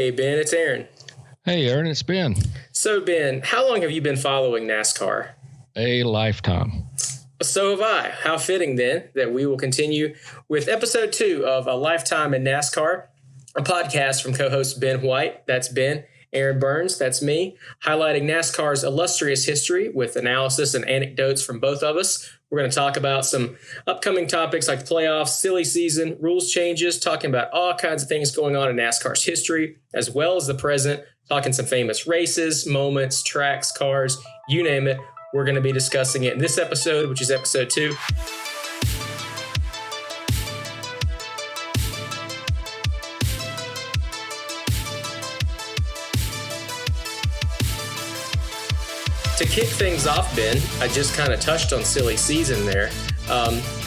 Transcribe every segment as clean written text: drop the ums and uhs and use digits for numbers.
Hey, Ben, it's Aaron. Hey, Aaron, it's Ben. So, Ben, how long have you been following NASCAR? A lifetime. So have I. How fitting, then, that we will continue with episode 2 of A Lifetime in NASCAR, a podcast from co-host Ben White, that's Ben, Aaron Burns, that's me, highlighting NASCAR's illustrious history with analysis and anecdotes from both of us. We're going to talk about some upcoming topics like the playoffs, silly season, rules changes, talking about all kinds of things going on in NASCAR's history, as well as the present, talking some famous races, moments, tracks, cars, you name it. We're going to be discussing it in this episode, which is episode 2. To kick things off, Ben, I just kind of touched on silly season there.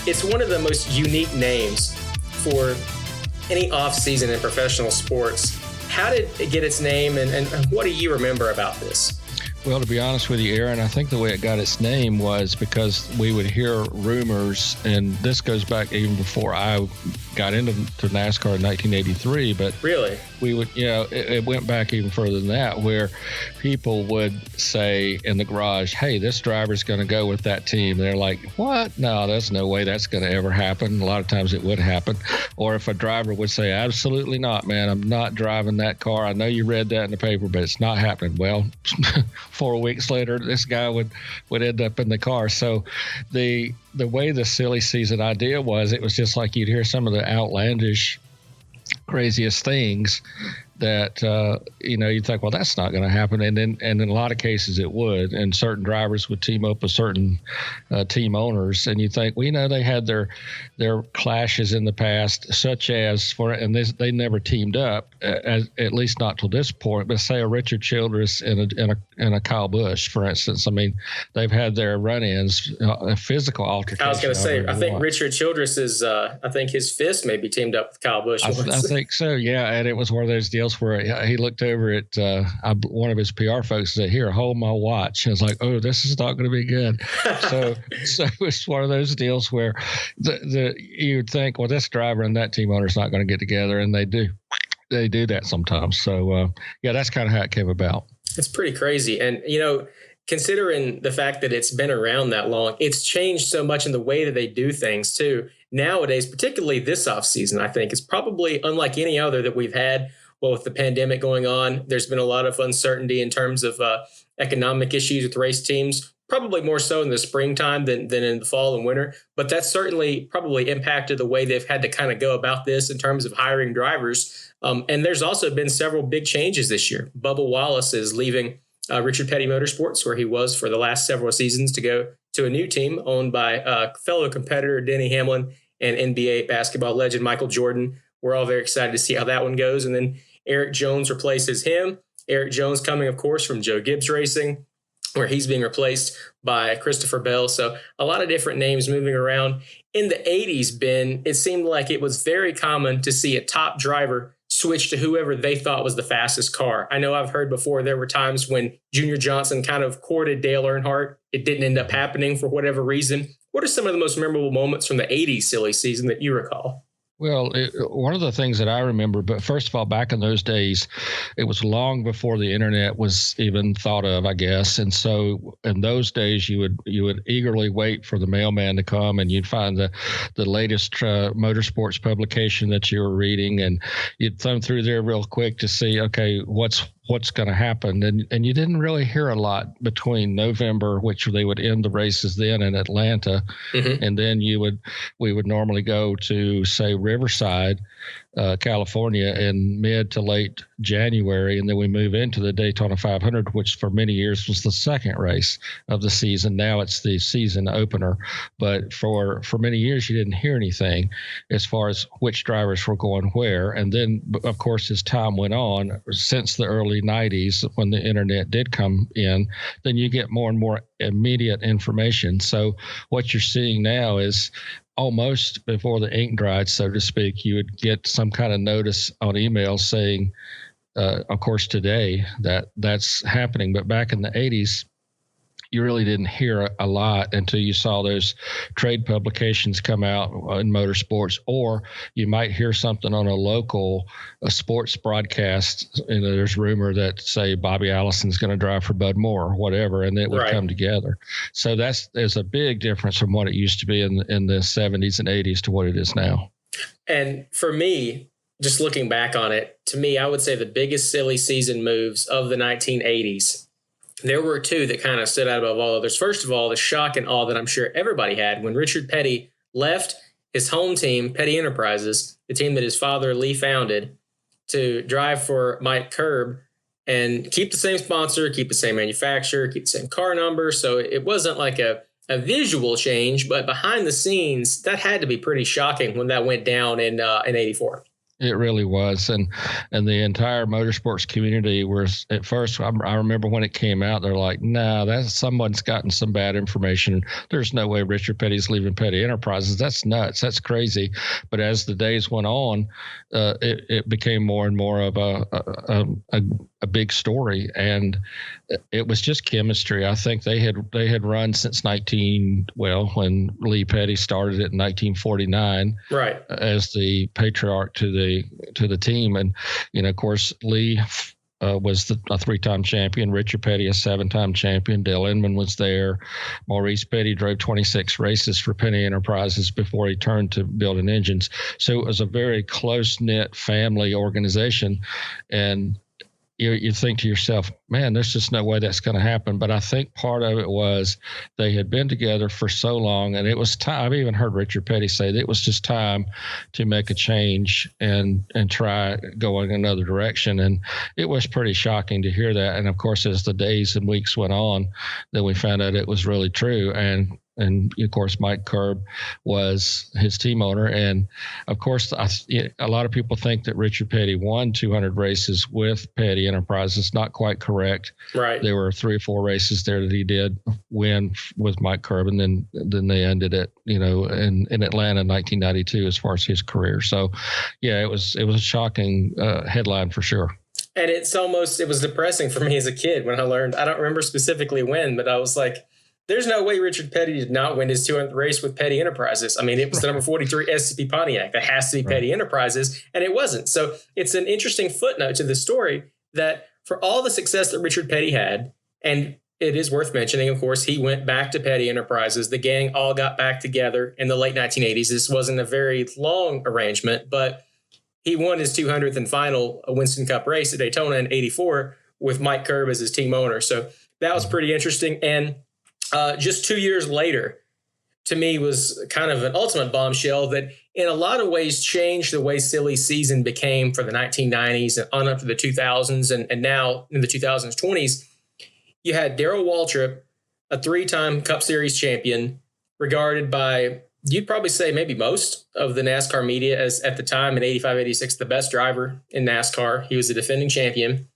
It's one of the most unique names for any off-season in professional sports. How did it get its name, and what do you remember about this? Well, to be honest with you, Aaron, I think the way it got its name was because we would hear rumors, and this goes back even before I got into NASCAR in 1983. But really, we would, it went back even further than that, where people would say in the garage, "Hey, this driver's going to go with that team." And they're like, "What? No, there's no way that's going to ever happen." A lot of times it would happen. Or if a driver would say, "Absolutely not, man. I'm not driving that car. I know you read that in the paper, but it's not happening." Well, 4 weeks later, this guy would end up in the car. So the way the silly season idea was, it was just like you'd hear some of the outlandish, craziest things that, you'd think, well, that's not going to happen. And in a lot of cases it would. And certain drivers would team up with certain team owners. And you think, well, they had their clashes in the past, such as they never teamed up, at least not till this point. But say a Richard Childress and a Kyle Busch, for instance. I mean, they've had their run-ins, physical altercations. I was going to say, I think Richard Childress is, I think his fist maybe teamed up with Kyle Busch. I think so, yeah. And it was one of those deals where he looked over at one of his PR folks and said, "Here, hold my watch." And I was like, "Oh, this is not going to be good." so it's one of those deals where you'd think, well, this driver and that team owner is not going to get together, and they do that sometimes. So that's kind of how it came about. It's pretty crazy. And considering the fact that it's been around that long, it's changed so much in the way that they do things too. Nowadays, particularly this offseason, I think is probably unlike any other that we've had. Well, with the pandemic going on, there's been a lot of uncertainty in terms of economic issues with race teams, probably more so in the springtime than in the fall and winter. But that's certainly probably impacted the way they've had to kind of go about this in terms of hiring drivers. And there's also been several big changes this year. Bubba Wallace is leaving Richard Petty Motorsports, where he was for the last several seasons, to go to a new team owned by fellow competitor Denny Hamlin and NBA basketball legend Michael Jordan. We're all very excited to see how that one goes. And then Eric Jones replaces him. Eric Jones coming, of course, from Joe Gibbs Racing, where he's being replaced by Christopher Bell. So a lot of different names moving around. In the 80s, Ben, it seemed like it was very common to see a top driver switch to whoever they thought was the fastest car. I know I've heard before there were times when Junior Johnson kind of courted Dale Earnhardt. It didn't end up happening for whatever reason. What are some of the most memorable moments from the 80s silly season that you recall? Well, one of the things that I remember, but first of all, back in those days, it was long before the internet was even thought of, I guess. And so in those days, you would eagerly wait for the mailman to come, and you'd find the latest motorsports publication that you were reading, and you'd thumb through there real quick to see, okay, what's going to happen. And you didn't really hear a lot between November, which they would end the races then in Atlanta. Mm-hmm. And then we would normally go to, say, Riverside, California in mid to late January. And then we move into the Daytona 500, which for many years was the second race of the season. Now it's the season opener. But for many years, you didn't hear anything as far as which drivers were going where. And then, of course, as time went on, since the early 90s, when the internet did come in, then you get more and more immediate information. So what you're seeing now is almost before the ink dried, so to speak, you would get some kind of notice on email saying, of course, today that's happening. But back in the 80s, you really didn't hear a lot until you saw those trade publications come out in motorsports, or you might hear something on a sports broadcast. There's rumor that, say, Bobby Allison's going to drive for Bud Moore or whatever, and it would come together. So there's a big difference from what it used to be in the 70s and 80s to what it is now. And for me, just looking back on it, to me, I would say the biggest silly season moves of the 1980s, there were two that kind of stood out above all others. First of all, the shock and awe that I'm sure everybody had when Richard Petty left his home team, Petty Enterprises, the team that his father Lee founded, to drive for Mike Curb and keep the same sponsor, keep the same manufacturer, keep the same car number. So it wasn't like a visual change, but behind the scenes, that had to be pretty shocking when that went down in 84. It really was. And the entire motorsports community was, at first, I remember when it came out, they're like, nah, someone's gotten some bad information. There's no way Richard Petty's leaving Petty Enterprises. That's nuts. That's crazy. But as the days went on, it became more and more of a big story. And it was just chemistry. I think they had run since when Lee Petty started it in 1949, right, as the patriarch to the team. And of course, Lee was a 3-time champion, Richard Petty a 7-time champion, Dale Inman was there, Maurice Petty drove 26 races for Petty Enterprises before he turned to building engines. So it was a very close-knit family organization. And you think to yourself, man, there's just no way that's going to happen. But I think part of it was they had been together for so long, and it was time. I've even heard Richard Petty say that it was just time to make a change and try going another direction. And it was pretty shocking to hear that. And of course, as the days and weeks went on, then we found out it was really true. And of course, Mike Curb was his team owner. And of course, a lot of people think that Richard Petty won 200 races with Petty Enterprises. Not quite correct. Right. There were 3 or 4 races there that he did win with Mike Curb, and then they ended it, in Atlanta in 1992 as far as his career. So, yeah, it was a shocking headline for sure. And it was depressing for me as a kid when I learned. I don't remember specifically when, but I was like, there's no way Richard Petty did not win his 200th race with Petty Enterprises. I mean, it was the number 43 SCP Pontiac. That has to be Petty Enterprises, and it wasn't. So it's an interesting footnote to the story that for all the success that Richard Petty had, and it is worth mentioning, of course, he went back to Petty Enterprises. The gang all got back together in the late 1980s. This wasn't a very long arrangement, but he won his 200th and final Winston Cup race at Daytona in 84 with Mike Curb as his team owner. So that was pretty interesting. And just 2 years later, to me, was kind of an ultimate bombshell that in a lot of ways changed the way silly season became for the 1990s and on up to the 2000s. And now in the 2020s, you had Darrell Waltrip, a 3-time Cup Series champion, regarded by, you'd probably say maybe most of the NASCAR media as at the time in 85, 86, the best driver in NASCAR. He was the defending champion,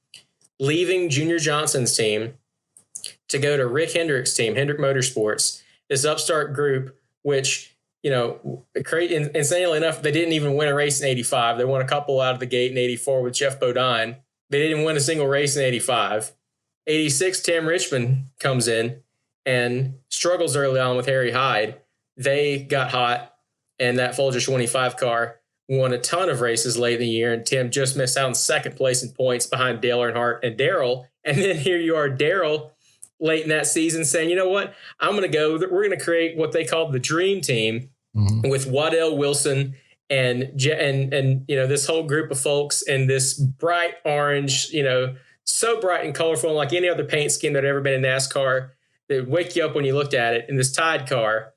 leaving Junior Johnson's team to go to Rick Hendrick's team, Hendrick Motorsports, this upstart group, which, insanely enough, they didn't even win a race in 85. They won a couple out of the gate in 84 with Jeff Bodine. They didn't win a single race in 85. 86, Tim Richmond comes in and struggles early on with Harry Hyde. They got hot, and that Folgers 25 car won a ton of races late in the year, and Tim just missed out on second place in points behind Dale Earnhardt and Darrell. And then here you are, Darrell, late in that season saying, you know what, we're going to create what they called the dream team with Waddell Wilson and this whole group of folks in this bright orange, so bright and colorful, like any other paint scheme that had ever been in NASCAR, that would wake you up when you looked at it, in this Tide car.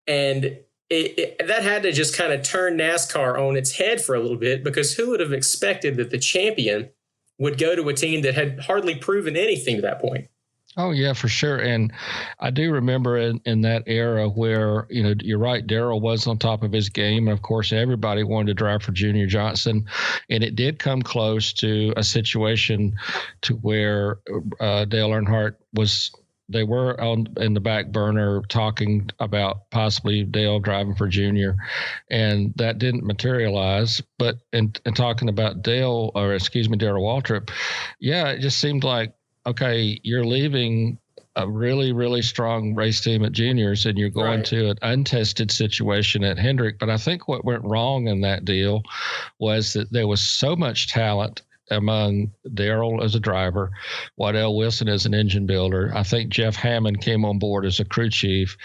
And that had to just kind of turn NASCAR on its head for a little bit, because who would have expected that the champion would go to a team that had hardly proven anything to that point? Oh, yeah, for sure. And I do remember in that era where, you're right, Darrell was on top of his game. And, of course, everybody wanted to drive for Junior Johnson. And it did come close to a situation to where Dale Earnhardt they were in the back burner talking about possibly Dale driving for Junior, and that didn't materialize. But in talking about Darrell Waltrip, yeah, it just seemed like, okay, you're leaving a really, really strong race team at juniors, and you're going to an untested situation at Hendrick. But I think what went wrong in that deal was that there was so much talent among Darrell as a driver, Waddell Wilson as an engine builder. I think Jeff Hammond came on board as a crew chief.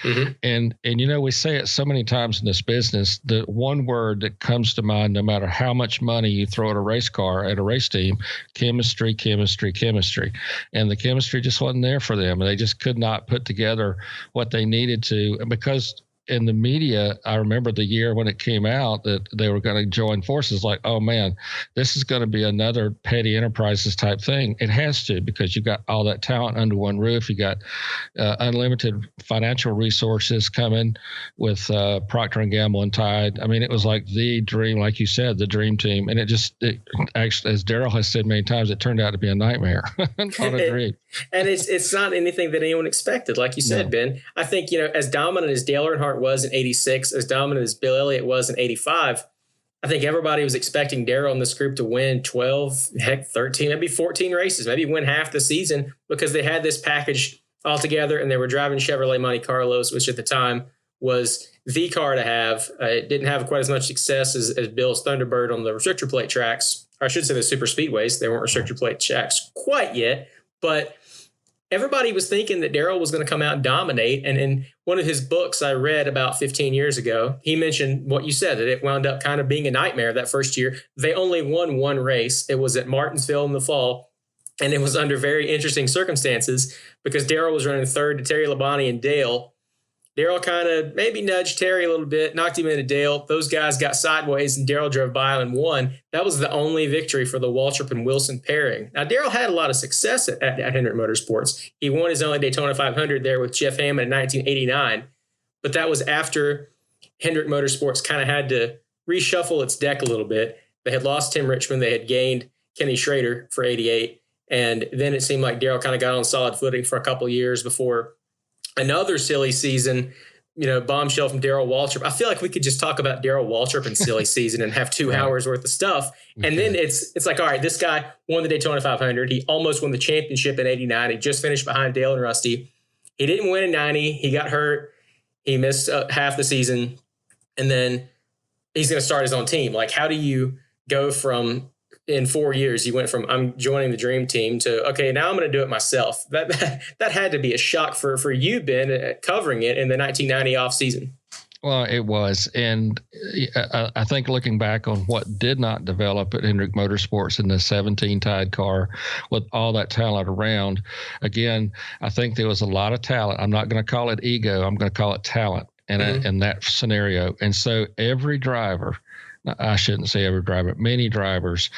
And we say it so many times in this business, the one word that comes to mind, no matter how much money you throw at a race car, at a race team, chemistry, chemistry, chemistry. And the chemistry just wasn't there for them. They just could not put together what they needed to, because in the media, I remember the year when it came out that they were going to join forces, like, oh man, this is going to be another Petty Enterprises type thing. It has to, because you've got all that talent under one roof. You got unlimited financial resources coming with Procter and Gamble and Tide. I mean, it was like the dream, like you said, the dream team. And it actually, as Darrell has said many times, it turned out to be a nightmare, not a dream. And it's not anything that anyone expected, like you said, Ben. I think, as dominant as Dale Earnhardt was in 86, as dominant as Bill Elliott was in 85, I think everybody was expecting Darrell and this group to win 12, heck, 13, maybe 14 races, maybe win half the season, because they had this package all together and they were driving Chevrolet Monte Carlos, which at the time was the car to have. It didn't have quite as much success as Bill's Thunderbird on the restrictor plate tracks, or I should say the super speedways. They weren't restrictor plate tracks quite yet, but everybody was thinking that Darrell was going to come out and dominate. And in one of his books I read about 15 years ago, he mentioned what you said, that it wound up kind of being a nightmare that first year. They only won one race. It was at Martinsville in the fall. And it was under very interesting circumstances because Darrell was running third to Terry Labonte and Dale. Darrell kind of maybe nudged Terry a little bit, knocked him into Dale. Those guys got sideways and Darrell drove by and won. That was the only victory for the Waltrip and Wilson pairing. Now, Darrell had a lot of success at Hendrick Motorsports. He won his only Daytona 500 there with Jeff Hammond in 1989. But that was after Hendrick Motorsports kind of had to reshuffle its deck a little bit. They had lost Tim Richmond. They had gained Kenny Schrader for 88. And then it seemed like Darrell kind of got on solid footing for a couple of years before another silly season, bombshell from Darrell Waltrip. I feel like we could just talk about Darrell Waltrip and silly season and have 2 hours worth of stuff. And then it's like, all right, this guy won the Daytona 500. He almost won the championship in 89. He just finished behind Dale and Rusty. He didn't win in 90. He got hurt. He missed half the season. And then he's going to start his own team. Like, how do you go from, in 4 years, you went from I'm joining the dream team to, okay, now I'm going to do it myself. That had to be a shock for you, Ben, covering it in the 1990 off season. Well, it was. And I think looking back on what did not develop at Hendrick Motorsports in the 17 Tide car with all that talent around, again, I think there was a lot of talent. I'm not going to call it ego. I'm going to call it talent in that scenario. And so every driver, I shouldn't say every driver, many drivers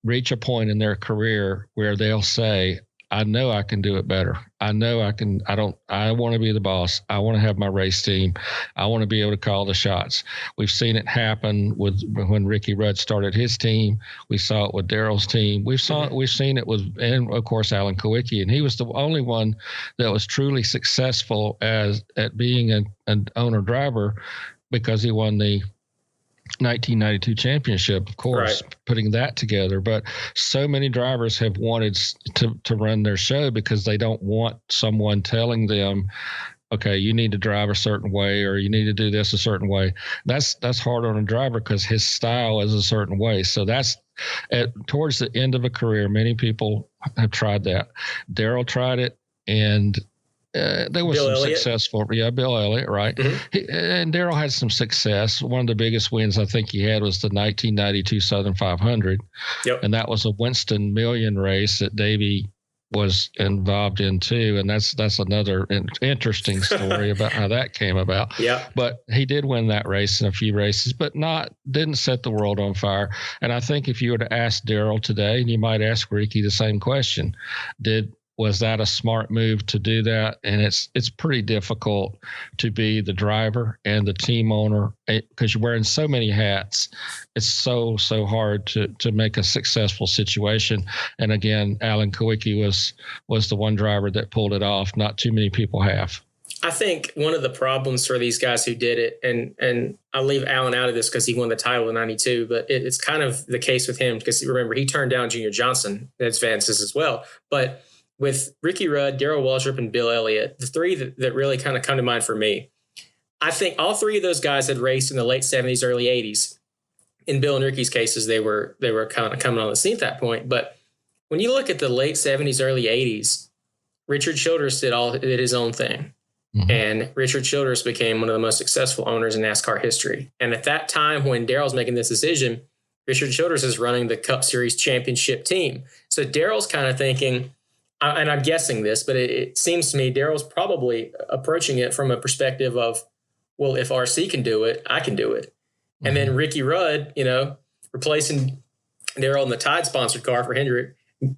reach a point in their career where they'll say, I know I can do it better. I know I can. I want to be the boss. I want to have my race team. I want to be able to call the shots. We've seen it happen when Ricky Rudd started his team. We saw it with Darrell's team. We've seen it with, and of course, Alan Kowicki. And he was the only one that was truly successful at being an owner driver because he won the 1992 championship, of course, putting that together. But so many drivers have wanted to run their show because they don't want someone telling them, okay, you need to drive a certain way or you need to do this a certain way. That's hard on a driver because his style is a certain way. So that's towards the end of a career, many people have tried that. Darrell tried it, and there was some successful. Yeah, Bill Elliott, right? Mm-hmm. And Darrell had some success. One of the biggest wins I think he had was the 1992 Southern 500. Yep. And that was a Winston Million race that Davey was involved in too. And that's another interesting story about how that came about. Yeah. But he did win that race in a few races, but didn't set the world on fire. And I think if you were to ask Darrell today, and you might ask Ricky the same question, was that a smart move to do that? And it's pretty difficult to be the driver and the team owner because you're wearing so many hats. It's so hard to make a successful situation. And again, Alan Kowicki was the one driver that pulled it off. Not too many people have. I think one of the problems for these guys who did it, and I'll leave Alan out of this because he won the title in 92, but it's kind of the case with him because remember, he turned down Junior Johnson advances as well. But with Ricky Rudd, Darrell Waltrip, and Bill Elliott, the three that really kind of come to mind for me, I think all three of those guys had raced in the late 70s, early 80s. In Bill and Ricky's cases, they were kind of coming on the scene at that point. But when you look at the late 70s, early 80s, Richard Childress did his own thing. Mm-hmm. And Richard Childress became one of the most successful owners in NASCAR history. And at that time, when Darrell's making this decision, Richard Childress is running the Cup Series championship team. So Darrell's kind of thinking, and I'm guessing this, but it seems to me Darrell's probably approaching it from a perspective of, well, if RC can do it, I can do it. Mm-hmm. And then Ricky Rudd, replacing Darrell in the Tide sponsored car for Hendrick,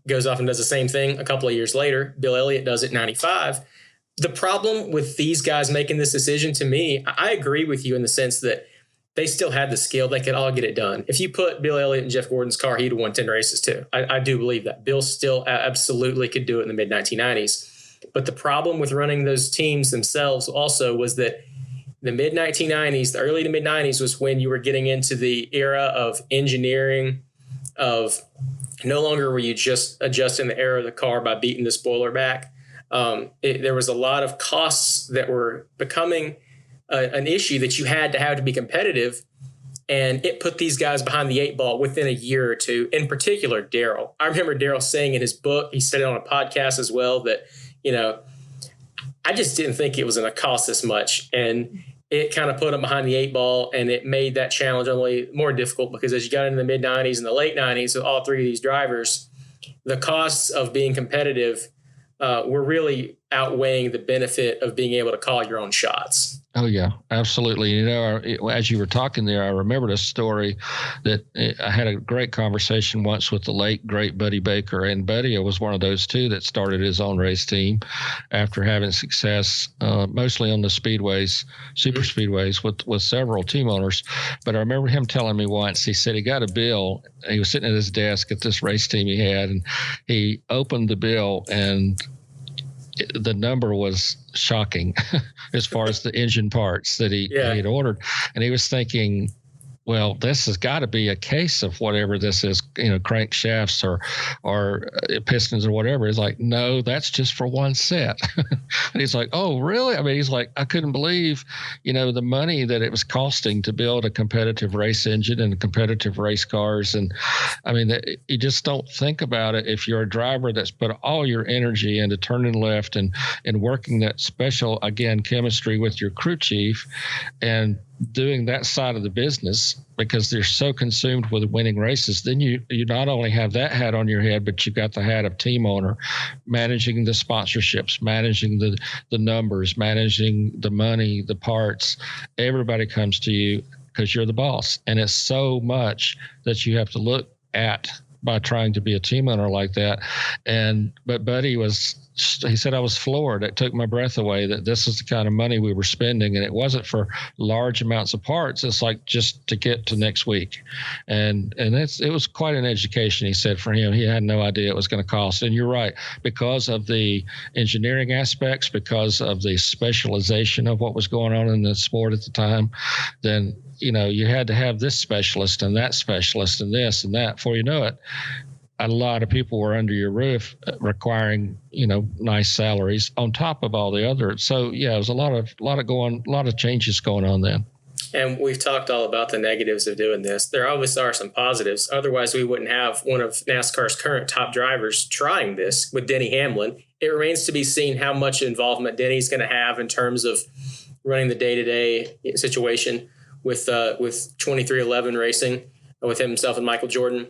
goes off and does the same thing a couple of years later. Bill Elliott does it in 95. The problem with these guys making this decision, to me, I agree with you in the sense that they still had the skill. They could all get it done. If you put Bill Elliott in Jeff Gordon's car, he'd have won 10 races too. I do believe that. Bill still absolutely could do it in the mid-1990s. But the problem with running those teams themselves also was that the mid-1990s, the early to mid-90s was when you were getting into the era of engineering, of no longer were you just adjusting the air of the car by beating the spoiler back. There was a lot of costs that were becoming an issue that you had to be competitive. And it put these guys behind the eight ball within a year or two, in particular, Darrell. I remember Darrell saying in his book, he said it on a podcast as well, that, I just didn't think it was going to cost this much. And it kind of put them behind the eight ball, and it made that challenge only more difficult because as you got into the mid-90s and the late 90s with all three of these drivers, the costs of being competitive were really outweighing the benefit of being able to call your own shots. Oh, yeah, absolutely. As you were talking there, I remembered a story that I had a great conversation once with the late, great Buddy Baker. And Buddy was one of those two that started his own race team after having success, mostly on the speedways, super speedways with several team owners. But I remember him telling me once, he said he got a bill. He was sitting at his desk at this race team he had, and he opened the bill, and the number was shocking as far as the engine parts that he had ordered. And he was thinking, well, this has got to be a case of whatever this is, crankshafts or pistons or whatever. He's like, no, that's just for one set. And he's like, oh, really? I mean, he's like, I couldn't believe, the money that it was costing to build a competitive race engine and competitive race cars. And I mean, you just don't think about it. If you're a driver that's put all your energy into turning left and working that special, again, chemistry with your crew chief and doing that side of the business because they're so consumed with winning races, then you not only have that hat on your head, but you've got the hat of team owner, managing the sponsorships, managing the numbers, managing the money, the parts. Everybody comes to you because you're the boss. And it's so much that you have to look at by trying to be a team owner like that. But Buddy he said, I was floored. It took my breath away that this is the kind of money we were spending. And it wasn't for large amounts of parts. It's like just to get to next week. And it was quite an education, he said, for him. He had no idea it was going to cost. And you're right, because of the engineering aspects, because of the specialization of what was going on in the sport at the time, then, you had to have this specialist and that specialist and this and that. Before you know it, a lot of people were under your roof requiring, nice salaries on top of all the other. So yeah, it was a lot of changes going on then. And we've talked all about the negatives of doing this. There obviously are some positives. Otherwise, we wouldn't have one of NASCAR's current top drivers trying this with Denny Hamlin. It remains to be seen how much involvement Denny's going to have in terms of running the day-to-day situation with 2311 Racing, with himself and Michael Jordan.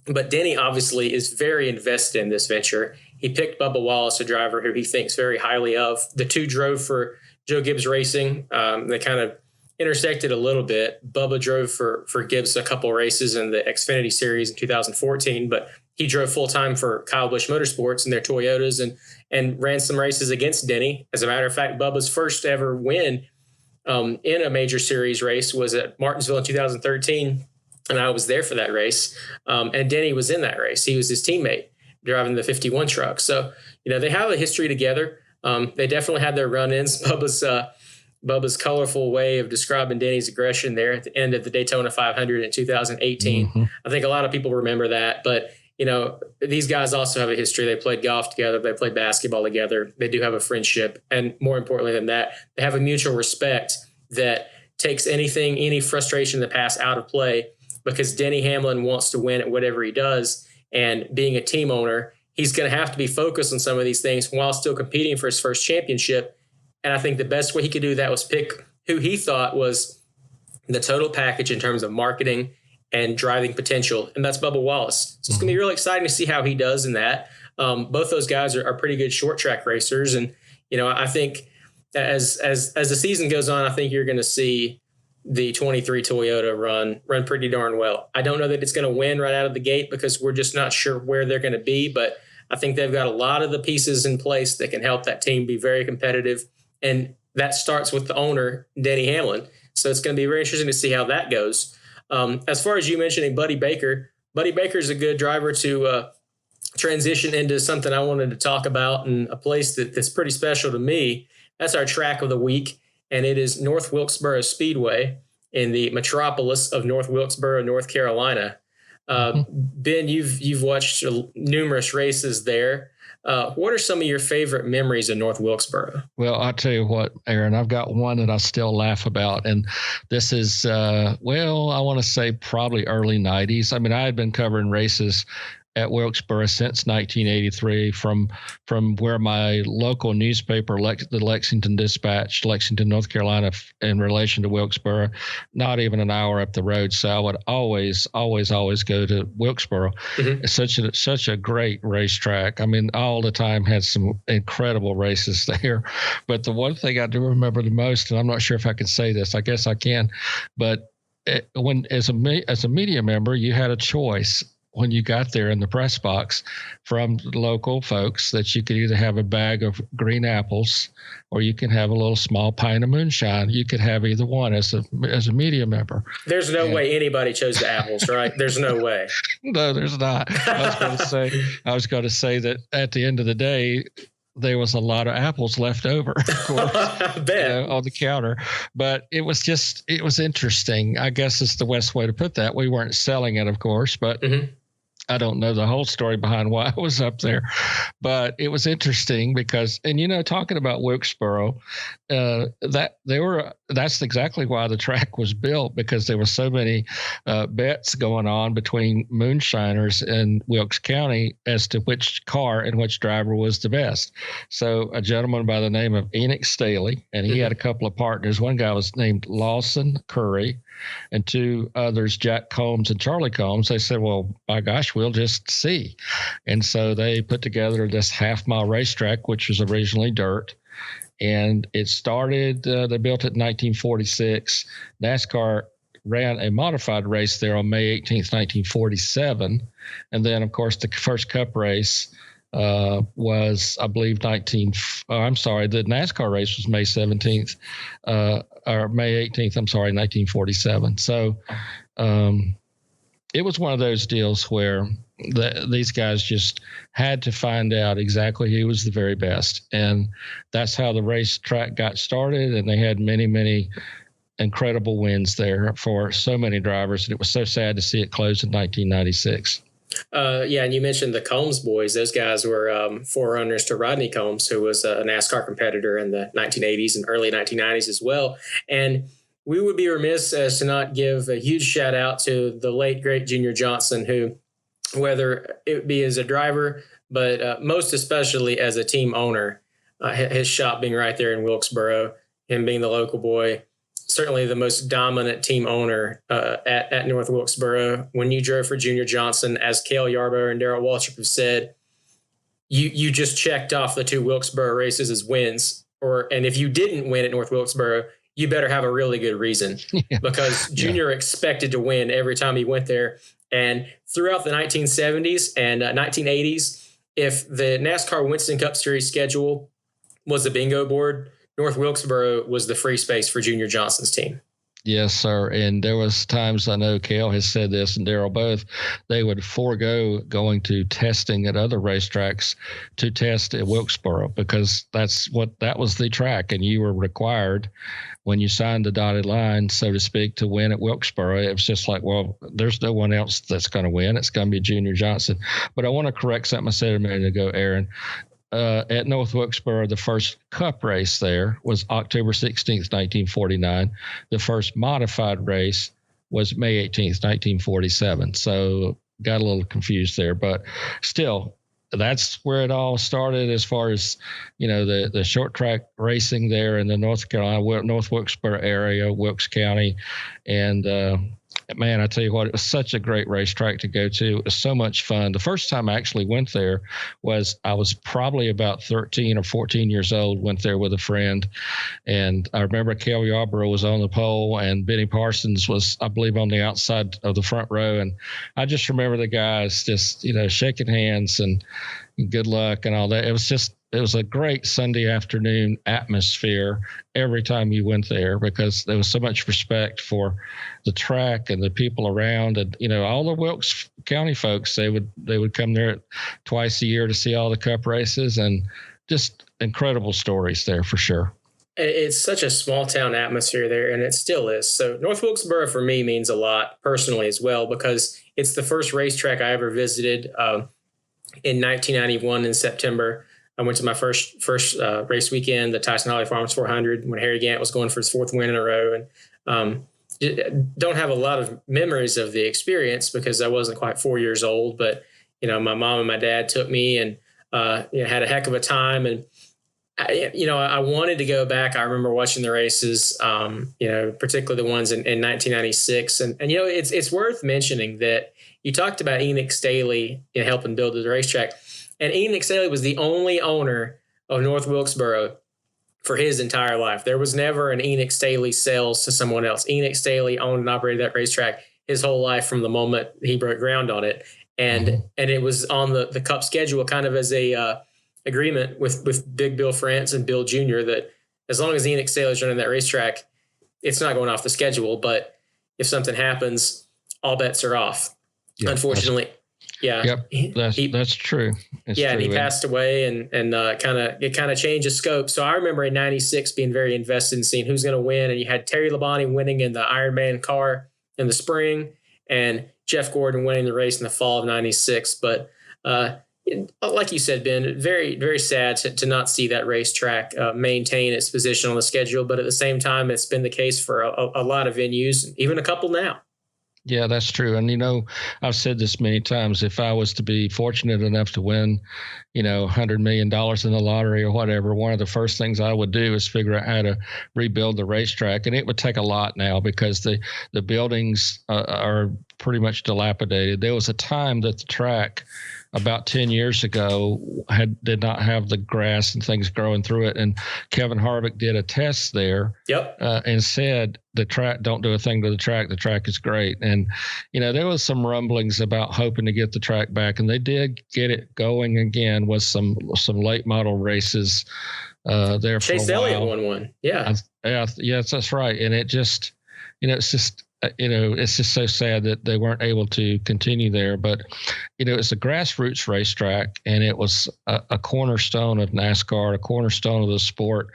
But Denny obviously is very invested in this venture. He picked Bubba Wallace, a driver who he thinks very highly of. The two drove for Joe Gibbs Racing. They kind of intersected a little bit. Bubba drove for Gibbs a couple races in the Xfinity Series in 2014, but he drove full-time for Kyle Busch Motorsports in their Toyotas and ran some races against Denny. As a matter of fact, Bubba's first ever win in a major series race was at Martinsville in 2013. And I was there for that race. And Denny was in that race. He was his teammate driving the 51 truck. So, they have a history together. They definitely had their run-ins. Bubba's colorful way of describing Denny's aggression there at the end of the Daytona 500 in 2018. Mm-hmm. I think a lot of people remember that. But, these guys also have a history. They played golf together. They played basketball together. They do have a friendship. And more importantly than that, they have a mutual respect that takes any frustration in the past out of play, because Denny Hamlin wants to win at whatever he does. And being a team owner, he's going to have to be focused on some of these things while still competing for his first championship. And I think the best way he could do that was pick who he thought was the total package in terms of marketing and driving potential, and that's Bubba Wallace. So it's going to be really exciting to see how he does in that. Both those guys are pretty good short track racers, and I think as the season goes on, I think you're going to see the 23 Toyota run pretty darn well. I don't know that it's going to win right out of the gate because we're just not sure where they're going to be, but I think they've got a lot of the pieces in place that can help that team be very competitive, and that starts with the owner, Denny Hamlin. So it's going to be very interesting to see how that goes. As far as you mentioning Buddy Baker is a good driver to transition into something I wanted to talk about, and a place that's pretty special to me. That's our track of the week, and it is North Wilkesboro Speedway in the metropolis of North Wilkesboro, North Carolina. Ben, you've watched numerous races there. What are some of your favorite memories of North Wilkesboro? Well, I'll tell you what, Aaron, I've got one that I still laugh about. And this is, I want to say probably early 90s. I mean, I had been covering races at Wilkesboro since 1983 from where my local newspaper, the Lexington Dispatch, Lexington, North Carolina, in relation to Wilkesboro, not even an hour up the road. So I would always go to Wilkesboro. Mm-hmm. It's such a great racetrack. I mean, all the time had some incredible races there. But the one thing I do remember the most, and I'm not sure if I can say this, I guess I can, but when as a media member, you had a choice when you got there in the press box from local folks that you could either have a bag of green apples or you can have a little small pint of moonshine. You could have either one as a media member. There's no way anybody chose the apples, right? There's no way. No, there's not. I was going to say that at the end of the day, there was a lot of apples left over, of course, on the counter. But it was interesting. I guess it's the best way to put that. We weren't selling it, of course, but I don't know the whole story behind why I was up there. But it was interesting because, and talking about Wilkesboro, that's exactly why the track was built, because there were so many bets going on between moonshiners in Wilkes County as to which car and which driver was the best. So a gentleman by the name of Enoch Staley, and he had a couple of partners. One guy was named Lawson Curry, and two others, Jack Combs and Charlie Combs. They said, well, by gosh, we'll just see. And so they put together this half-mile racetrack, which was originally dirt. And it started, they built it in 1946. NASCAR ran a modified race there on May 18th, 1947. And then, of course, the first Cup race was, I believe, the NASCAR race was May 17th, or May 18th, 1947. So it was one of those deals where these guys just had to find out exactly who was the very best. And that's how the racetrack got started. And they had many, many incredible wins there for so many drivers. And it was so sad to see it close in 1996. And you mentioned the Combs boys. Those guys were forerunners to Rodney Combs, who was a NASCAR competitor in the 1980s and early 1990s as well. And we would be remiss as to not give a huge shout out to the late, great Junior Johnson, who, whether it be as a driver, but most especially as a team owner, his shop being right there in Wilkesboro, him being the local boy, certainly the most dominant team owner at North Wilkesboro. When you drove for Junior Johnson, as Cale Yarborough and Darrell Waltrip have said, you just checked off the two Wilkesboro races as wins. And if you didn't win at North Wilkesboro, you better have a really good reason, because Junior expected to win every time he went there. And throughout the 1970s and 1980s, if the NASCAR Winston Cup Series schedule was the bingo board, North Wilkesboro was the free space for Junior Johnson's team. Yes, sir. And there was times, I know Cale has said this and Daryl both, they would forego going to testing at other racetracks to test at Wilkesboro, because that was the track, and you were required when you signed the dotted line, so to speak, to win at Wilkesboro. It was just like, well, there's no one else that's going to win. It's going to be Junior Johnson. But I want to correct something I said a minute ago, Aaron. At North Wilkesboro, the first cup race there was October 16th, 1949. The first modified race was May 18th, 1947. So got a little confused there, but still, that's where it all started as far as, the short track racing there in the North Wilkesboro area, Wilkes County. And, man, I tell you what, it was such a great racetrack to go to. It was so much fun. The first time I actually went there I was probably about 13 or 14 years old, went there with a friend. And I remember Cale Yarborough was on the pole and Benny Parsons was, I believe, on the outside of the front row. And I just remember the guys just, shaking hands and good luck and all that. It was a great Sunday afternoon atmosphere every time you went there, because there was so much respect for the track and the people around. And, all the Wilkes County folks, they would come there twice a year to see all the cup races, and just incredible stories there for sure. It's such a small town atmosphere there, and it still is. So North Wilkesboro for me means a lot personally as well, because it's the first racetrack I ever visited in 1991 in September. I went to my first race weekend, the Tyson Holly Farms 400, when Harry Gant was going for his fourth win in a row. And don't have a lot of memories of the experience because I wasn't quite 4 years old. But, my mom and my dad took me and had a heck of a time. And, I wanted to go back. I remember watching the races, particularly the ones in 1996. And it's worth mentioning that you talked about Enoch Staley helping build the racetrack. And Enoch Staley was the only owner of North Wilkesboro for his entire life. There was never an Enoch Staley sales to someone else. Enoch Staley owned and operated that racetrack his whole life from the moment he broke ground on it. And it was on the Cup schedule kind of as a agreement with Big Bill France and Bill Jr. that as long as Enoch Staley's running that racetrack, it's not going off the schedule. But if something happens, all bets are off, unfortunately. Yeah. Yep. That's true. And he passed away and it kind of changed the scope. So I remember in 96 being very invested in seeing who's going to win. And you had Terry Labonte winning in the Ironman car in the spring and Jeff Gordon winning the race in the fall of 96. But like you said, Ben, very, very sad to not see that racetrack maintain its position on the schedule. But at the same time, it's been the case for a lot of venues, even a couple now. Yeah, that's true. And, I've said this many times, if I was to be fortunate enough to win, $100 million in the lottery or whatever, one of the first things I would do is figure out how to rebuild the racetrack. And it would take a lot now because the buildings are pretty much dilapidated. There was a time that the track about 10 years ago did not have the grass and things growing through it. And Kevin Harvick did a test there and said, the track, don't do a thing to the track. The track is great. And, there was some rumblings about hoping to get the track back, and they did get it going again with some late model races there for Chase a while. Elliott won one. Yeah. Yes, that's right. And it just, it's just, it's just so sad that they weren't able to continue there. But, it's a grassroots racetrack, and it was a cornerstone of NASCAR, a cornerstone of the sport.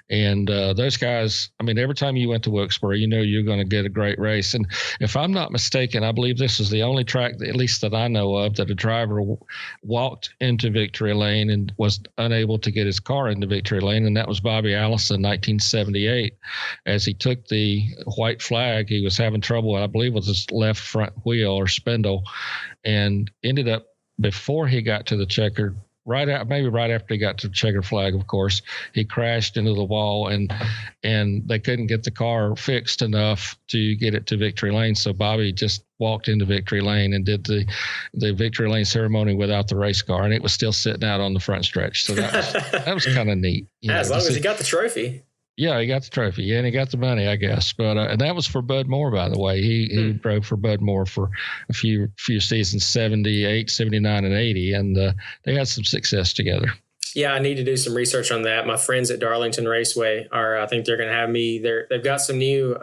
And those guys, every time you went to Wilkesboro, you're going to get a great race. And if I'm not mistaken, I believe this is the only track, at least that I know of, that a driver walked into victory lane and was unable to get his car into victory lane. And that was Bobby Allison in 1978. As he took the white flag, he was having trouble, I believe, with his left front wheel or spindle, and ended up, before he got to the checkered, right after he got to the checkered flag, of course, he crashed into the wall, and they couldn't get the car fixed enough to get it to victory lane. So Bobby just walked into victory lane and did the victory lane ceremony without the race car, and it was still sitting out on the front stretch. So that was kind of neat. As long as he got the trophy. Yeah, he got the trophy. Yeah, and he got the money, I guess. But and that was for Bud Moore, by the way. He drove for Bud Moore for a few seasons, 78, 79, and 80, and they had some success together. Yeah, I need to do some research on that. My friends at Darlington Raceway I think they're going to have me there. They've got some new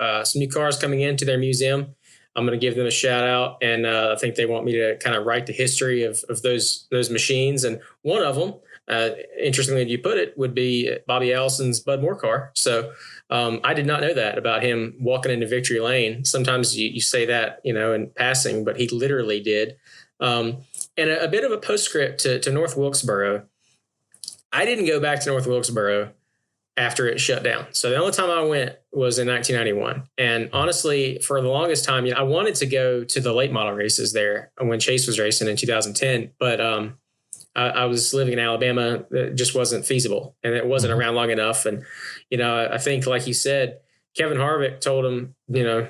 cars coming into their museum. I'm going to give them a shout out, and I think they want me to kind of write the history of those machines. And one of them, interestingly, as you put it, would be Bobby Allison's Bud Moore car. So I did not know that about him walking into victory lane. Sometimes you say that, in passing, but he literally did. And a bit of a postscript to North Wilkesboro. I didn't go back to North Wilkesboro after it shut down. So the only time I went was in 1991. And honestly, for the longest time, I wanted to go to the late model races there when Chase was racing in 2010. But I was living in Alabama. It just wasn't feasible, and it wasn't around long enough. And, I think, like you said, Kevin Harvick told him,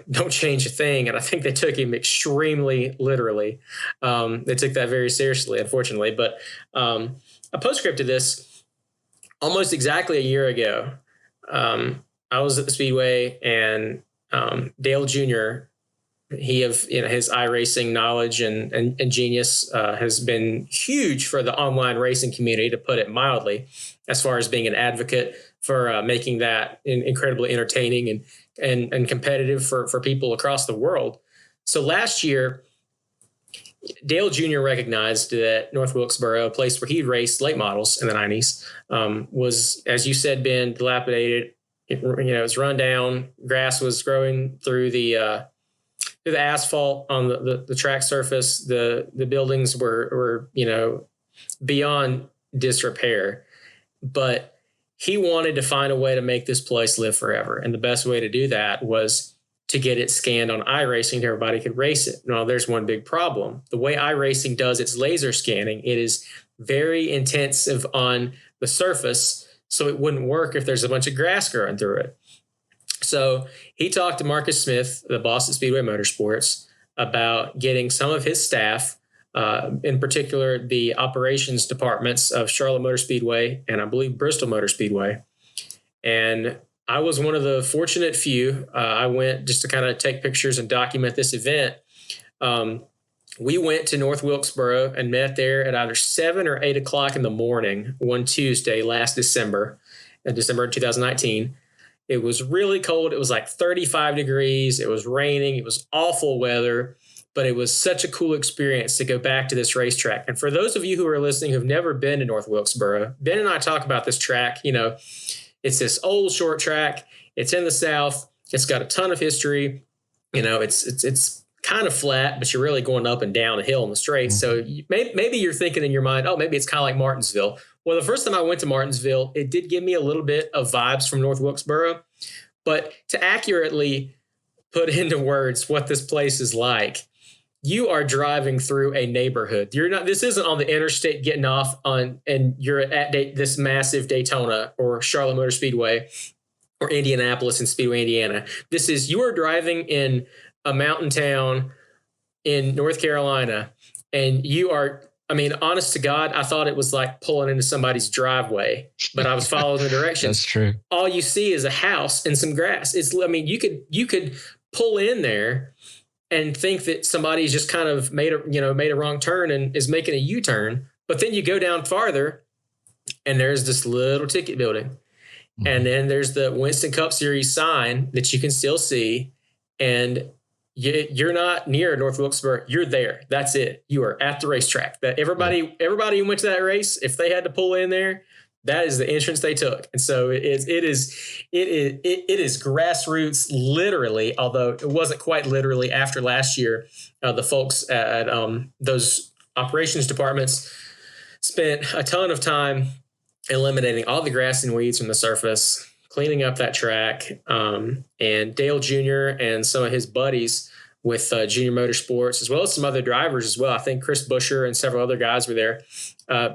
don't change a thing. And I think they took him extremely literally. They took that very seriously, unfortunately. But a postscript to this, almost exactly a year ago, I was at the Speedway, and Dale Jr., his iRacing knowledge and genius has been huge for the online racing community, to put it mildly, as far as being an advocate for making that incredibly entertaining and competitive for people across the world. So last year, Dale Jr. recognized that North Wilkesboro, a place where he'd raced late models in the 90s, was, as you said, Ben, dilapidated. It was run down. Grass was growing through the asphalt on the track surface. The buildings were beyond disrepair. But he wanted to find a way to make this place live forever. And the best way to do that was to get it scanned on iRacing so everybody could race it. Now, there's one big problem. The way iRacing does its laser scanning, it is very intensive on the surface, so it wouldn't work if there's a bunch of grass growing through it. So he talked to Marcus Smith, the boss at Speedway Motorsports, about getting some of his staff, in particular the operations departments of Charlotte Motor Speedway and I believe Bristol Motor Speedway. And I was one of the fortunate few. I went just to kind of take pictures and document this event. We went to North Wilkesboro and met there at either 7 or 8 o'clock in the morning one Tuesday last December 2019. It was really cold. It was like 35 degrees. It was raining. It was awful weather, but it was such a cool experience to go back to this racetrack. And for those of you who are listening who've never been to North Wilkesboro, Ben and I talk about this track. It's this old short track. It's in the South. It's got a ton of history. It's kind of flat, but you're really going up and down a hill in the straight. So maybe you're thinking in your mind, oh, maybe it's kind of like Martinsville. Well, the first time I went to Martinsville, it did give me a little bit of vibes from North Wilkesboro. But to accurately put into words what this place is like, you are driving through a neighborhood. This isn't on the interstate getting off and you're at this massive Daytona or Charlotte Motor Speedway or Indianapolis and Speedway, Indiana. You are driving in a mountain town in North Carolina, and you are, honest to God, I thought it was like pulling into somebody's driveway, but I was following the directions. That's true. All you see is a house and some grass. You could pull in there and think that somebody's just kind of made a wrong turn and is making a U-turn. But then you go down farther and there's this little ticket building. Mm-hmm. And then there's the Winston Cup Series sign that you can still see. And you're not near North Wilkesboro. You're there. That's it. You are at the racetrack. That everybody who went to that race, if they had to pull in there, that is the entrance they took. And so it is grassroots, literally, although it wasn't quite literally after last year. The folks at those operations departments spent a ton of time eliminating all the grass and weeds from the surface, cleaning up that track. And Dale Jr. and some of his buddies with Junior Motorsports, as well as some other drivers as well. I think Chris Buescher and several other guys were there.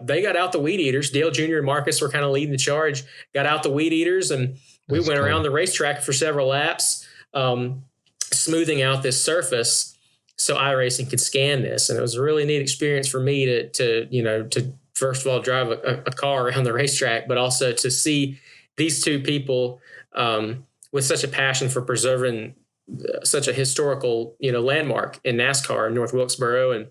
They got out the weed eaters. Dale Jr. and Marcus were kind of leading the charge, got out the weed eaters, and we went around the racetrack for several laps, smoothing out this surface so iRacing could scan this. And it was a really neat experience for me to first of all drive a car around the racetrack, but also to see these two people with such a passion for preserving such a historical, landmark in NASCAR in North Wilkesboro. And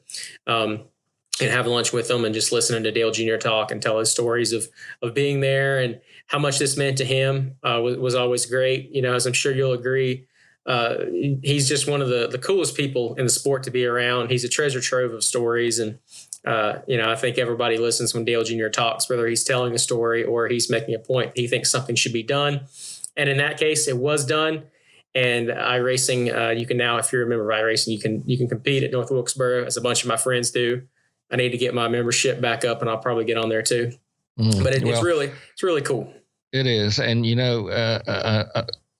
and having lunch with him and just listening to Dale Jr. talk and tell his stories of being there and how much this meant to him was always great. You know, as I'm sure you'll agree, he's just one of the coolest people in the sport to be around. He's a treasure trove of stories. And, you know, I think everybody listens when Dale Jr. talks, whether he's telling a story or he's making a point. He thinks something should be done. And in that case, it was done. And iRacing, you can now, if you're a member of iRacing, you can compete at North Wilkesboro, as a bunch of my friends do. I need to get my membership back up, and I'll probably get on there too. But it's really cool. It is. And, you know,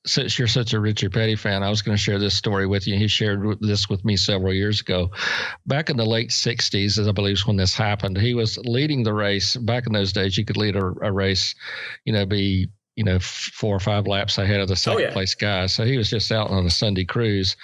since you're such a Richard Petty fan, I was going to share this story with you. He shared this with me several years ago. Back in the late 60s, as I believe is when this happened, he was leading the race. Back in those days, you could lead a race, you know, be 4 or 5 laps ahead of the second place guy. So he was just out on a Sunday cruise.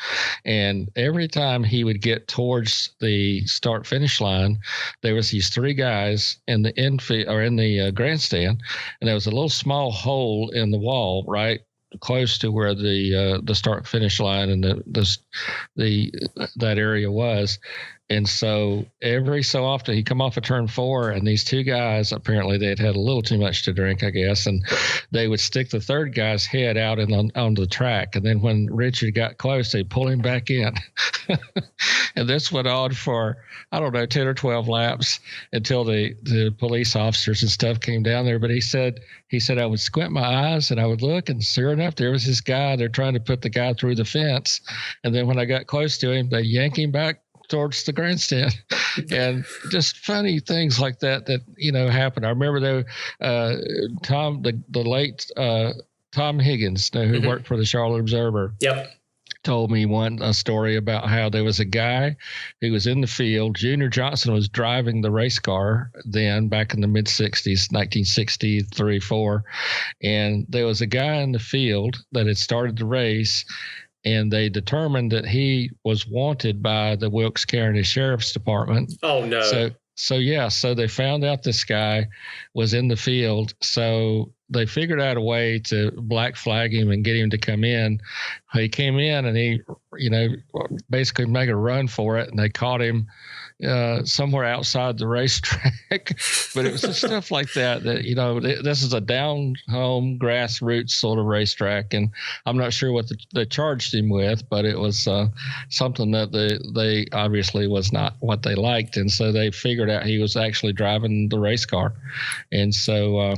And every time he would get towards the start finish line, there was these 3 guys in the infield or in the grandstand. And there was a little small hole in the wall, right close to where the start finish line and that area was. And so every so often he'd come off of turn 4, and these 2 guys, apparently they'd had a little too much to drink, I guess, and they would stick the third guy's head out onto the track. And then when Richard got close, they'd pull him back in. And this went on for, 10 or 12 laps until the police officers and stuff came down there. But he said I would squint my eyes and I would look, and sure enough, there was this guy. They're trying to put the guy through the fence. And then when I got close to him, they yank him back towards the grandstand. And just funny things like that happen. I remember the late Tom Higgins, who worked for the Charlotte Observer. Yep. Told me a story about how there was a guy who was in the field. Junior Johnson was driving the race car then, back in the mid 60s, 1963, 4. And there was a guy in the field that had started the race, and they determined that he was wanted by the Wilkes County Sheriff's Department. Oh, no. So they found out this guy was in the field. So they figured out a way to black flag him and get him to come in. He came in and he, basically made a run for it, and they caught him somewhere outside the racetrack. But it was just stuff like that, this is a down home grassroots sort of racetrack. And I'm not sure what they charged him with, but it was something that they obviously was not what they liked. And so they figured out he was actually driving the race car. And so,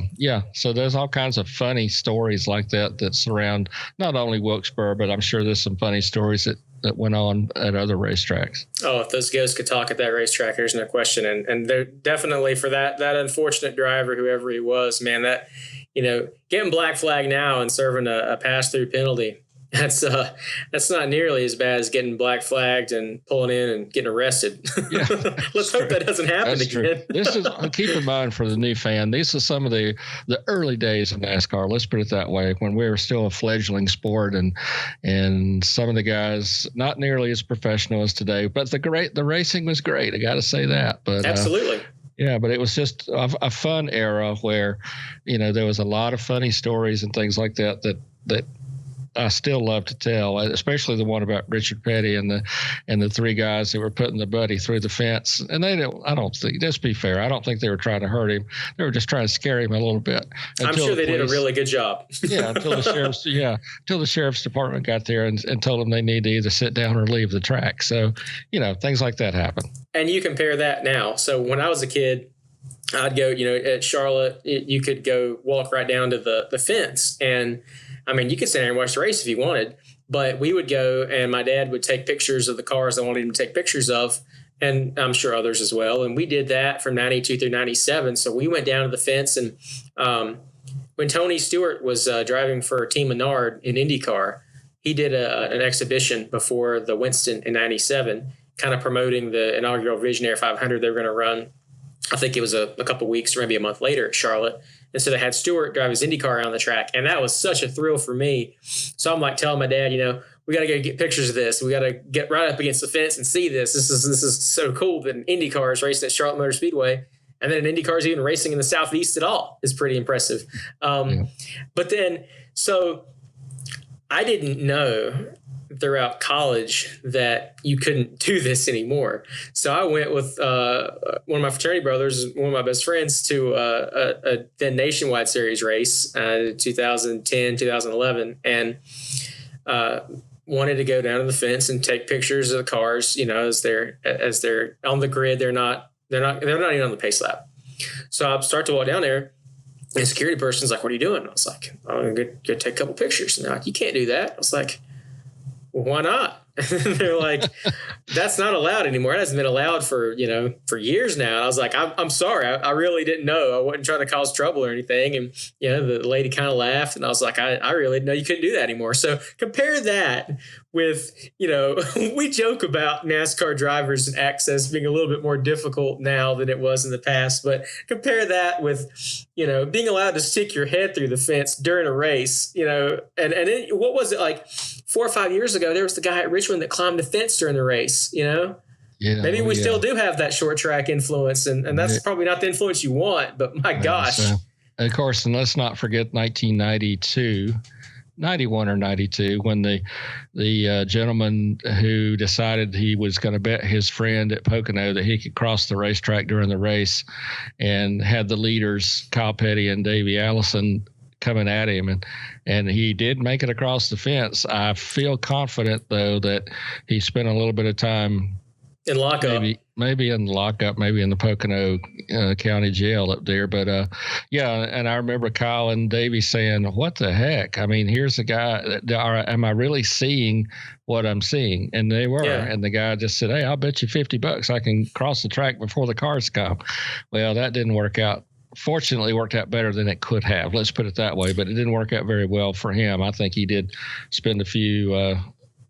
so there's all kinds of funny stories like that surround not only Wilkesboro, but I'm sure there's some funny stories that went on at other racetracks. Oh, if those ghosts could talk at that racetrack, there's no question. And they're definitely, for that unfortunate driver, whoever he was, man, that, getting black flag now and serving a pass-through penalty, that's not nearly as bad as getting black flagged and pulling in and getting arrested. Yeah, let's hope that doesn't happen again. True. This is, keep in mind for the new fan, these are some of the early days of NASCAR. Let's put it that way, when we were still a fledgling sport, and some of the guys not nearly as professional as today. But the racing was great. I got to say that. But absolutely. Yeah, but it was just a fun era where, there was a lot of funny stories and things like that I still love to tell, especially the one about Richard Petty and the 3 guys that were putting the buddy through the fence. And let's be fair, I don't think they were trying to hurt him. They were just trying to scare him a little bit. I'm sure they did a really good job. Yeah, until the sheriff's department got there and told them they need to either sit down or leave the track. So, things like that happen. And you compare that now. So when I was a kid, I'd go, at Charlotte, you could go walk right down to the fence, and you could sit there and watch the race if you wanted, but we would go, and my dad would take pictures of the cars I wanted him to take pictures of, and I'm sure others as well. And we did that from 92 through 97. So we went down to the fence, and when Tony Stewart was driving for Team Menard in IndyCar, he did an exhibition before the Winston in 97, kind of promoting the inaugural Visionaire 500 they were going to run. I think it was a couple weeks or maybe a month later at Charlotte. And so they had Stewart drive his IndyCar around the track. And that was such a thrill for me. So I'm like telling my dad, we got to go get pictures of this. We got to get right up against the fence and see this. This is so cool that an IndyCar is racing at Charlotte Motor Speedway. And then an IndyCar is even racing in the Southeast at all is pretty impressive. But then, so I didn't know throughout college that you couldn't do this anymore. So I went with one of my fraternity brothers, one of my best friends, to a then nationwide series race, 2010, 2011, and wanted to go down to the fence and take pictures of the cars. As they're on the grid, they're not even on the pace lap. So I start to walk down there. And the security person's like, "What are you doing?" I was like, "I'm going to go take a couple pictures." And they're like, "You can't do that." I was like, "Well, why not?" They're like, "That's not allowed anymore. It hasn't been allowed for years now." And I was like, I'm sorry. I really didn't know. I wasn't trying to cause trouble or anything. And, the lady kind of laughed, and I was like, I really didn't know you couldn't do that anymore. So compare that with, we joke about NASCAR drivers and access being a little bit more difficult now than it was in the past. But compare that with, being allowed to stick your head through the fence during a race, and then, what was it, like 4 or 5 years ago, there was the guy at Richmond that climbed the fence during the race, Yeah, maybe we still do have that short track influence, and that's probably not the influence you want, but my gosh. So, of course, and let's not forget 1991 or 92, when the gentleman who decided he was going to bet his friend at Pocono that he could cross the racetrack during the race, and had the leaders, Kyle Petty and Davey Allison, coming at him, and he did make it across the fence. I feel confident, though, that he spent a little bit of time in lockup, maybe in lockup, maybe in the Pocono County Jail up there. But and I remember Kyle and Davey saying, "What the heck? I mean, here's a guy. Am I really seeing what I'm seeing?" And they were. Yeah. And the guy just said, "Hey, I'll bet you $50 I can cross the track before the cars come." Well, that didn't work out. Fortunately, worked out better than it could have. Let's put it that way. But it didn't work out very well for him. I think he did spend a few,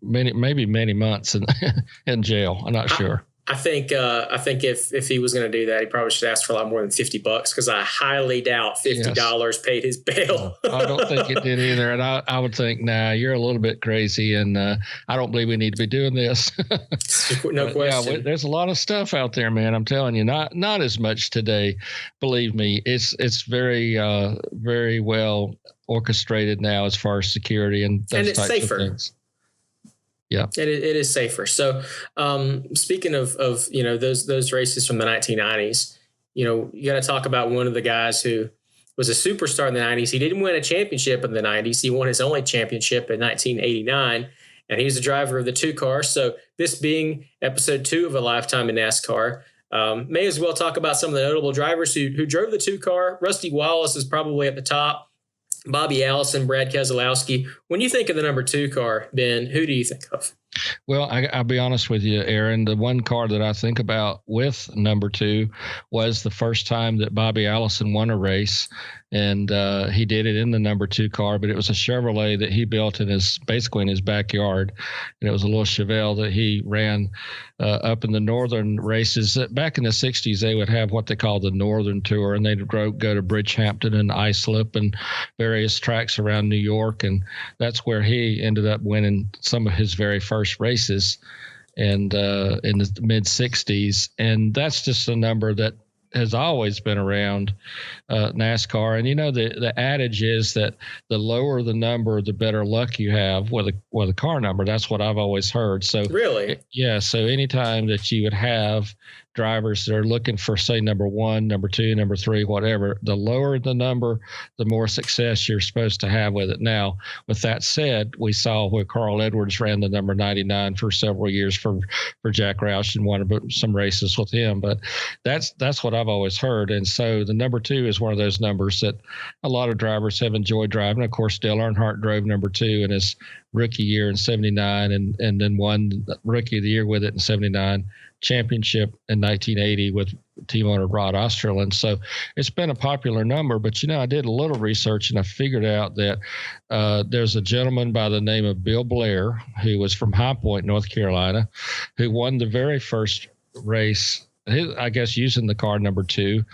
many months in jail. I'm not sure. I think if he was going to do that, he probably should ask for a lot more than $50, because I highly doubt $50 paid his bail. I don't think it did either. And I would think, nah, you're a little bit crazy, and I don't believe we need to be doing this. No question. Yeah, there's a lot of stuff out there, man. I'm telling you, not as much today. Believe me, it's very very well orchestrated now as far as security and those it's types safer. Of things. Yeah, it is safer. So, speaking of those races from the 1990s, you got to talk about one of the guys who was a superstar in the 90s. He didn't win a championship in the 90s. He won his only championship in 1989, and he was the driver of the 2 car. So, this being episode 2 of A Lifetime in NASCAR, may as well talk about some of the notable drivers who drove the 2 car. Rusty Wallace is probably at the top. Bobby Allison, Brad Keselowski. When you think of the number 2 car, Ben, who do you think of? Well, I'll be honest with you, Aaron. The one car that I think about with number 2 was the first time that Bobby Allison won a race, and he did it in the number 2 car, but it was a Chevrolet that he built basically in his backyard, and it was a little Chevelle that he ran up in the northern races. Back in the 60s, they would have what they call the Northern Tour, and they'd go to Bridgehampton and Islip and various tracks around New York, and that's where he ended up winning some of his very first races, and in the mid 60s. And that's just a number that has always been around NASCAR. And the adage is that the lower the number, the better luck you have with a car number. That's what I've always heard. So really, yeah. So anytime that you would have drivers that are looking for, say, number 1, number 2, number 3, whatever, the lower the number, the more success you're supposed to have with it. Now, with that said, we saw where Carl Edwards ran the number 99 for several years for Jack Roush and won some races with him. But that's what I've always heard. And so the number 2 is one of those numbers that a lot of drivers have enjoyed driving. Of course, Dale Earnhardt drove number 2 in his rookie year in 79 and then won Rookie of the Year with it in 79, championship in 1980 with team owner Rod Osterlund. So it's been a popular number, but I did a little research and I figured out that there's a gentleman by the name of Bill Blair, who was from High Point, North Carolina, who won the very first race, I guess, using the car number 2,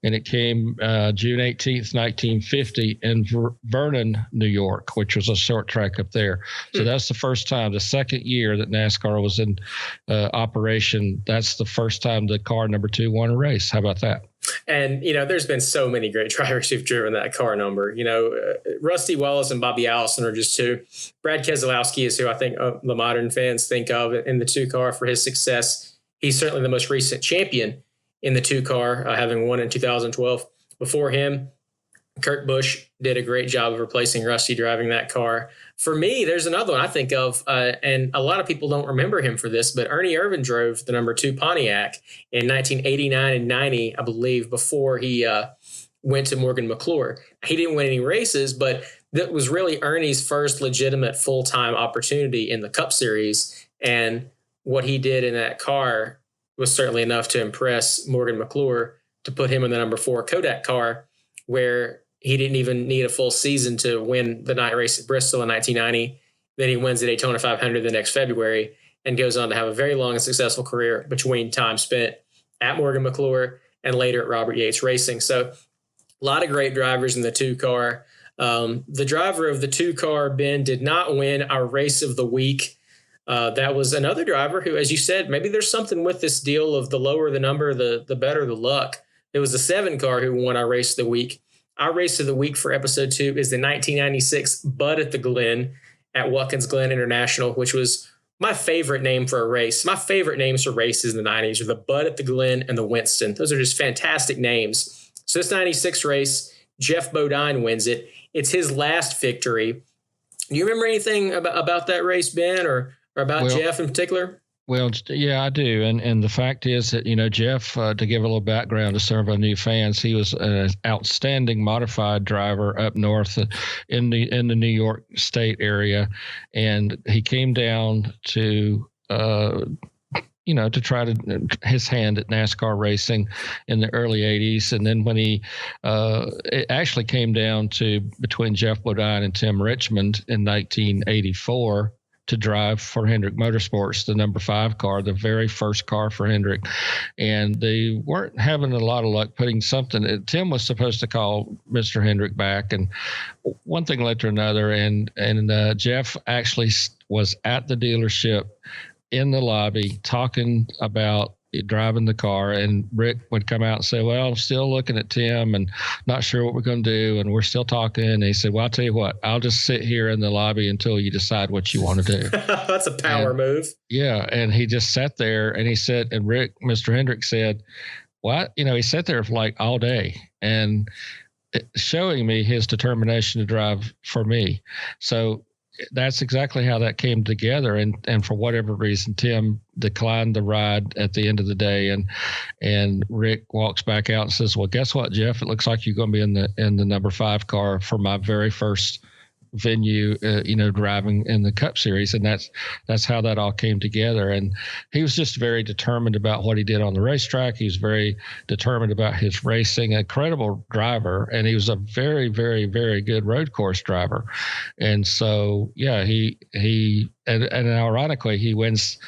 and it came June 18th, 1950 in Vernon, New York, which was a short track up there. So that's the first time, the second year that NASCAR was in operation. That's the first time the car number 2 won a race. How about that? And, there's been so many great drivers who've driven that car number. Rusty Wallace and Bobby Allison are just two. Brad Keselowski is who I think the modern fans think of in the 2-car for his success. He's certainly the most recent champion in the 2-car, having won in 2012. Before him, Kurt Busch did a great job of replacing Rusty driving that car. For me, there's another one I think of, and a lot of people don't remember him for this, but Ernie Irvan drove the number 2 Pontiac in 1989 and 90, I believe, before he went to Morgan McClure. He didn't win any races, but that was really Ernie's first legitimate full-time opportunity in the Cup Series. And what he did in that car was certainly enough to impress Morgan McClure to put him in the number 4 Kodak car, where he didn't even need a full season to win the night race at Bristol in 1990. Then he wins the Daytona 500 the next February and goes on to have a very long and successful career between time spent at Morgan McClure and later at Robert Yates Racing. So a lot of great drivers in the 2-car. The driver of the 2-car, Ben, did not win our race of the week. That was another driver who, as you said, maybe there's something with this deal of the lower the number, the better the luck. It was the 7-car who won our race of the week. Our race of the week for episode 2 is the 1996 Bud at the Glen at Watkins Glen International, which was my favorite name for a race. My favorite names for races in the 90s are the Bud at the Glen and the Winston. Those are just fantastic names. So this 96 race, Jeff Bodine wins it. It's his last victory. Do you remember anything about that race, Ben, or about Jeff in particular? Well, yeah, I do. And the fact is that, Jeff, to give a little background to some of our new fans, he was an outstanding modified driver up north in the New York State area. And he came down to, to try his hand at NASCAR racing in the early 80s. And then when it actually came down to between Jeff Bodine and Tim Richmond in 1984, to drive for Hendrick Motorsports, the number 5 car, the very first car for Hendrick. And they weren't having a lot of luck putting something. Tim was supposed to call Mr. Hendrick back, and one thing led to another. And Jeff actually was at the dealership in the lobby talking about driving the car, and Rick would come out and say, well, I'm still looking at Tim and not sure what we're going to do, and we're still talking. And he said, well, I'll tell you what, I'll just sit here in the lobby until you decide what you want to do. That's a power move. Yeah, and he just sat there, and he said, and Rick, Mr. Hendrick said, what? He sat there for like all day and showing me his determination to drive for me. So that's exactly how that came together. And for whatever reason, Tim declined the ride at the end of the day. And Rick walks back out and says, well, guess what, Jeff? It looks like you're going to be in the number 5 car for my very first venue, driving in the Cup Series. And that's how that all came together. And he was just very determined about what he did on the racetrack. He was very determined about his racing, a credible driver. And he was a very, very, very good road course driver. And so, yeah, he ironically, he wins,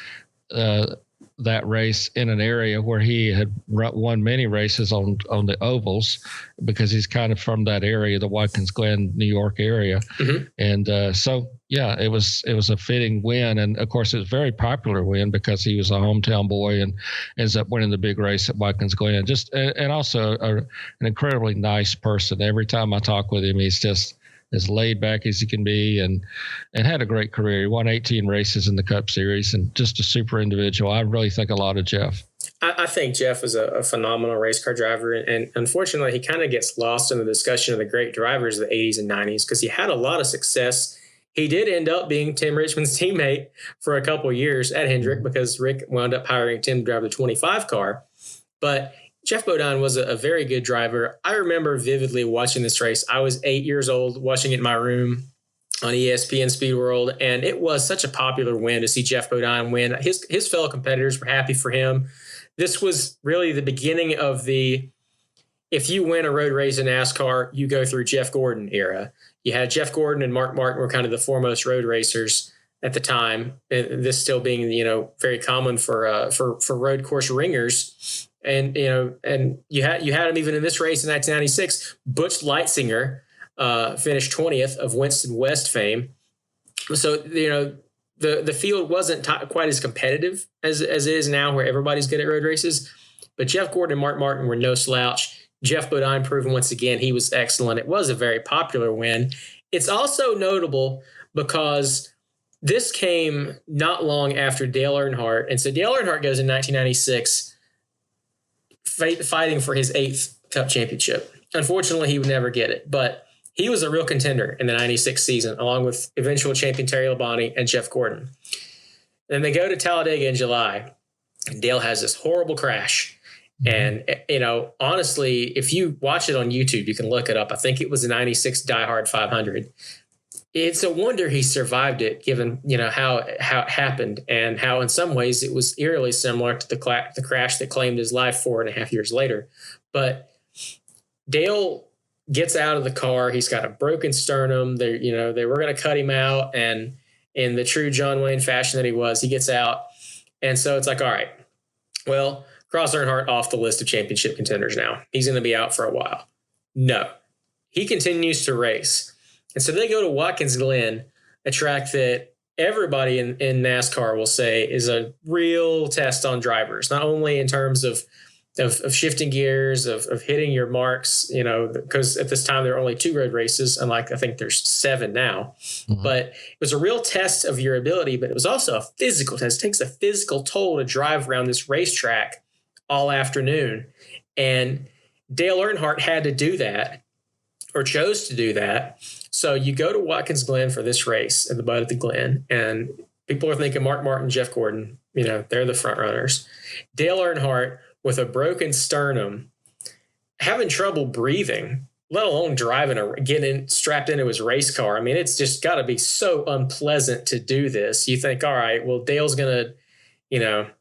that race in an area where he had won many races on the ovals, because he's kind of from that area, the Watkins Glen, New York area. Mm-hmm. And so, yeah, it was a fitting win. And of course, it was a very popular win because he was a hometown boy and ends up winning the big race at Watkins Glen. And also an incredibly nice person. Every time I talk with him, he's just as laid back as he can be, and had a great career. He won 18 races in the Cup Series, and just a super individual. I really think a lot of Jeff. I think Jeff was a phenomenal race car driver, and unfortunately, he kind of gets lost in the discussion of the great drivers of the 80s and 90s because he had a lot of success. He did end up being Tim Richmond's teammate for a couple of years at Hendrick, because Rick wound up hiring Tim to drive the 25 car. But Jeff Bodine was a very good driver. I remember vividly watching this race. I was 8 years old, watching it in my room on ESPN Speed World, and it was such a popular win to see Jeff Bodine win. His fellow competitors were happy for him. This was really the beginning of if you win a road race in NASCAR, you go through Jeff Gordon era. You had Jeff Gordon and Mark Martin were kind of the foremost road racers at the time. This still being, very common for road course ringers. And you had him even in this race in 1996. Butch Leitzinger finished 20th of Winston West fame. So the field wasn't quite as competitive as it is now, where everybody's good at road races. But Jeff Gordon and Mark Martin were no slouch. Jeff Bodine proving once again he was excellent. It was a very popular win. It's also notable because this came not long after Dale Earnhardt. And so Dale Earnhardt goes in 1996 fighting for his 8th Cup championship. Unfortunately, he would never get it, but he was a real contender in the 96 season, along with eventual champion Terry Labonte and Jeff Gordon. Then they go to Talladega in July, and Dale has this horrible crash. And, honestly, if you watch it on YouTube, you can look it up. I think it was a 96 Die Hard 500. It's a wonder he survived it, given, how it happened and how in some ways it was eerily similar to the crash that claimed his life 4.5 years later. But Dale gets out of the car. He's got a broken sternum. They were going to cut him out. And in the true John Wayne fashion that he was, he gets out. And so it's like, all right, well, cross Earnhardt off the list of championship contenders now. He's going to be out for a while. No, he continues to race. And so they go to Watkins Glen, a track that everybody in NASCAR will say is a real test on drivers, not only in terms of shifting gears, of hitting your marks, because at this time there are only 2 road races, unlike I think there's 7 now. Mm-hmm. But it was a real test of your ability, but it was also a physical test. It takes a physical toll to drive around this racetrack all afternoon. And Dale Earnhardt had to do that, or chose to do that. So you go to Watkins Glen for this race at the butt of the Glen, and people are thinking Mark Martin, Jeff Gordon, they're the front runners. Dale Earnhardt with a broken sternum, having trouble breathing, let alone driving getting strapped into his race car. I mean, it's just got to be so unpleasant to do this. You think, all right, well, Dale's going to,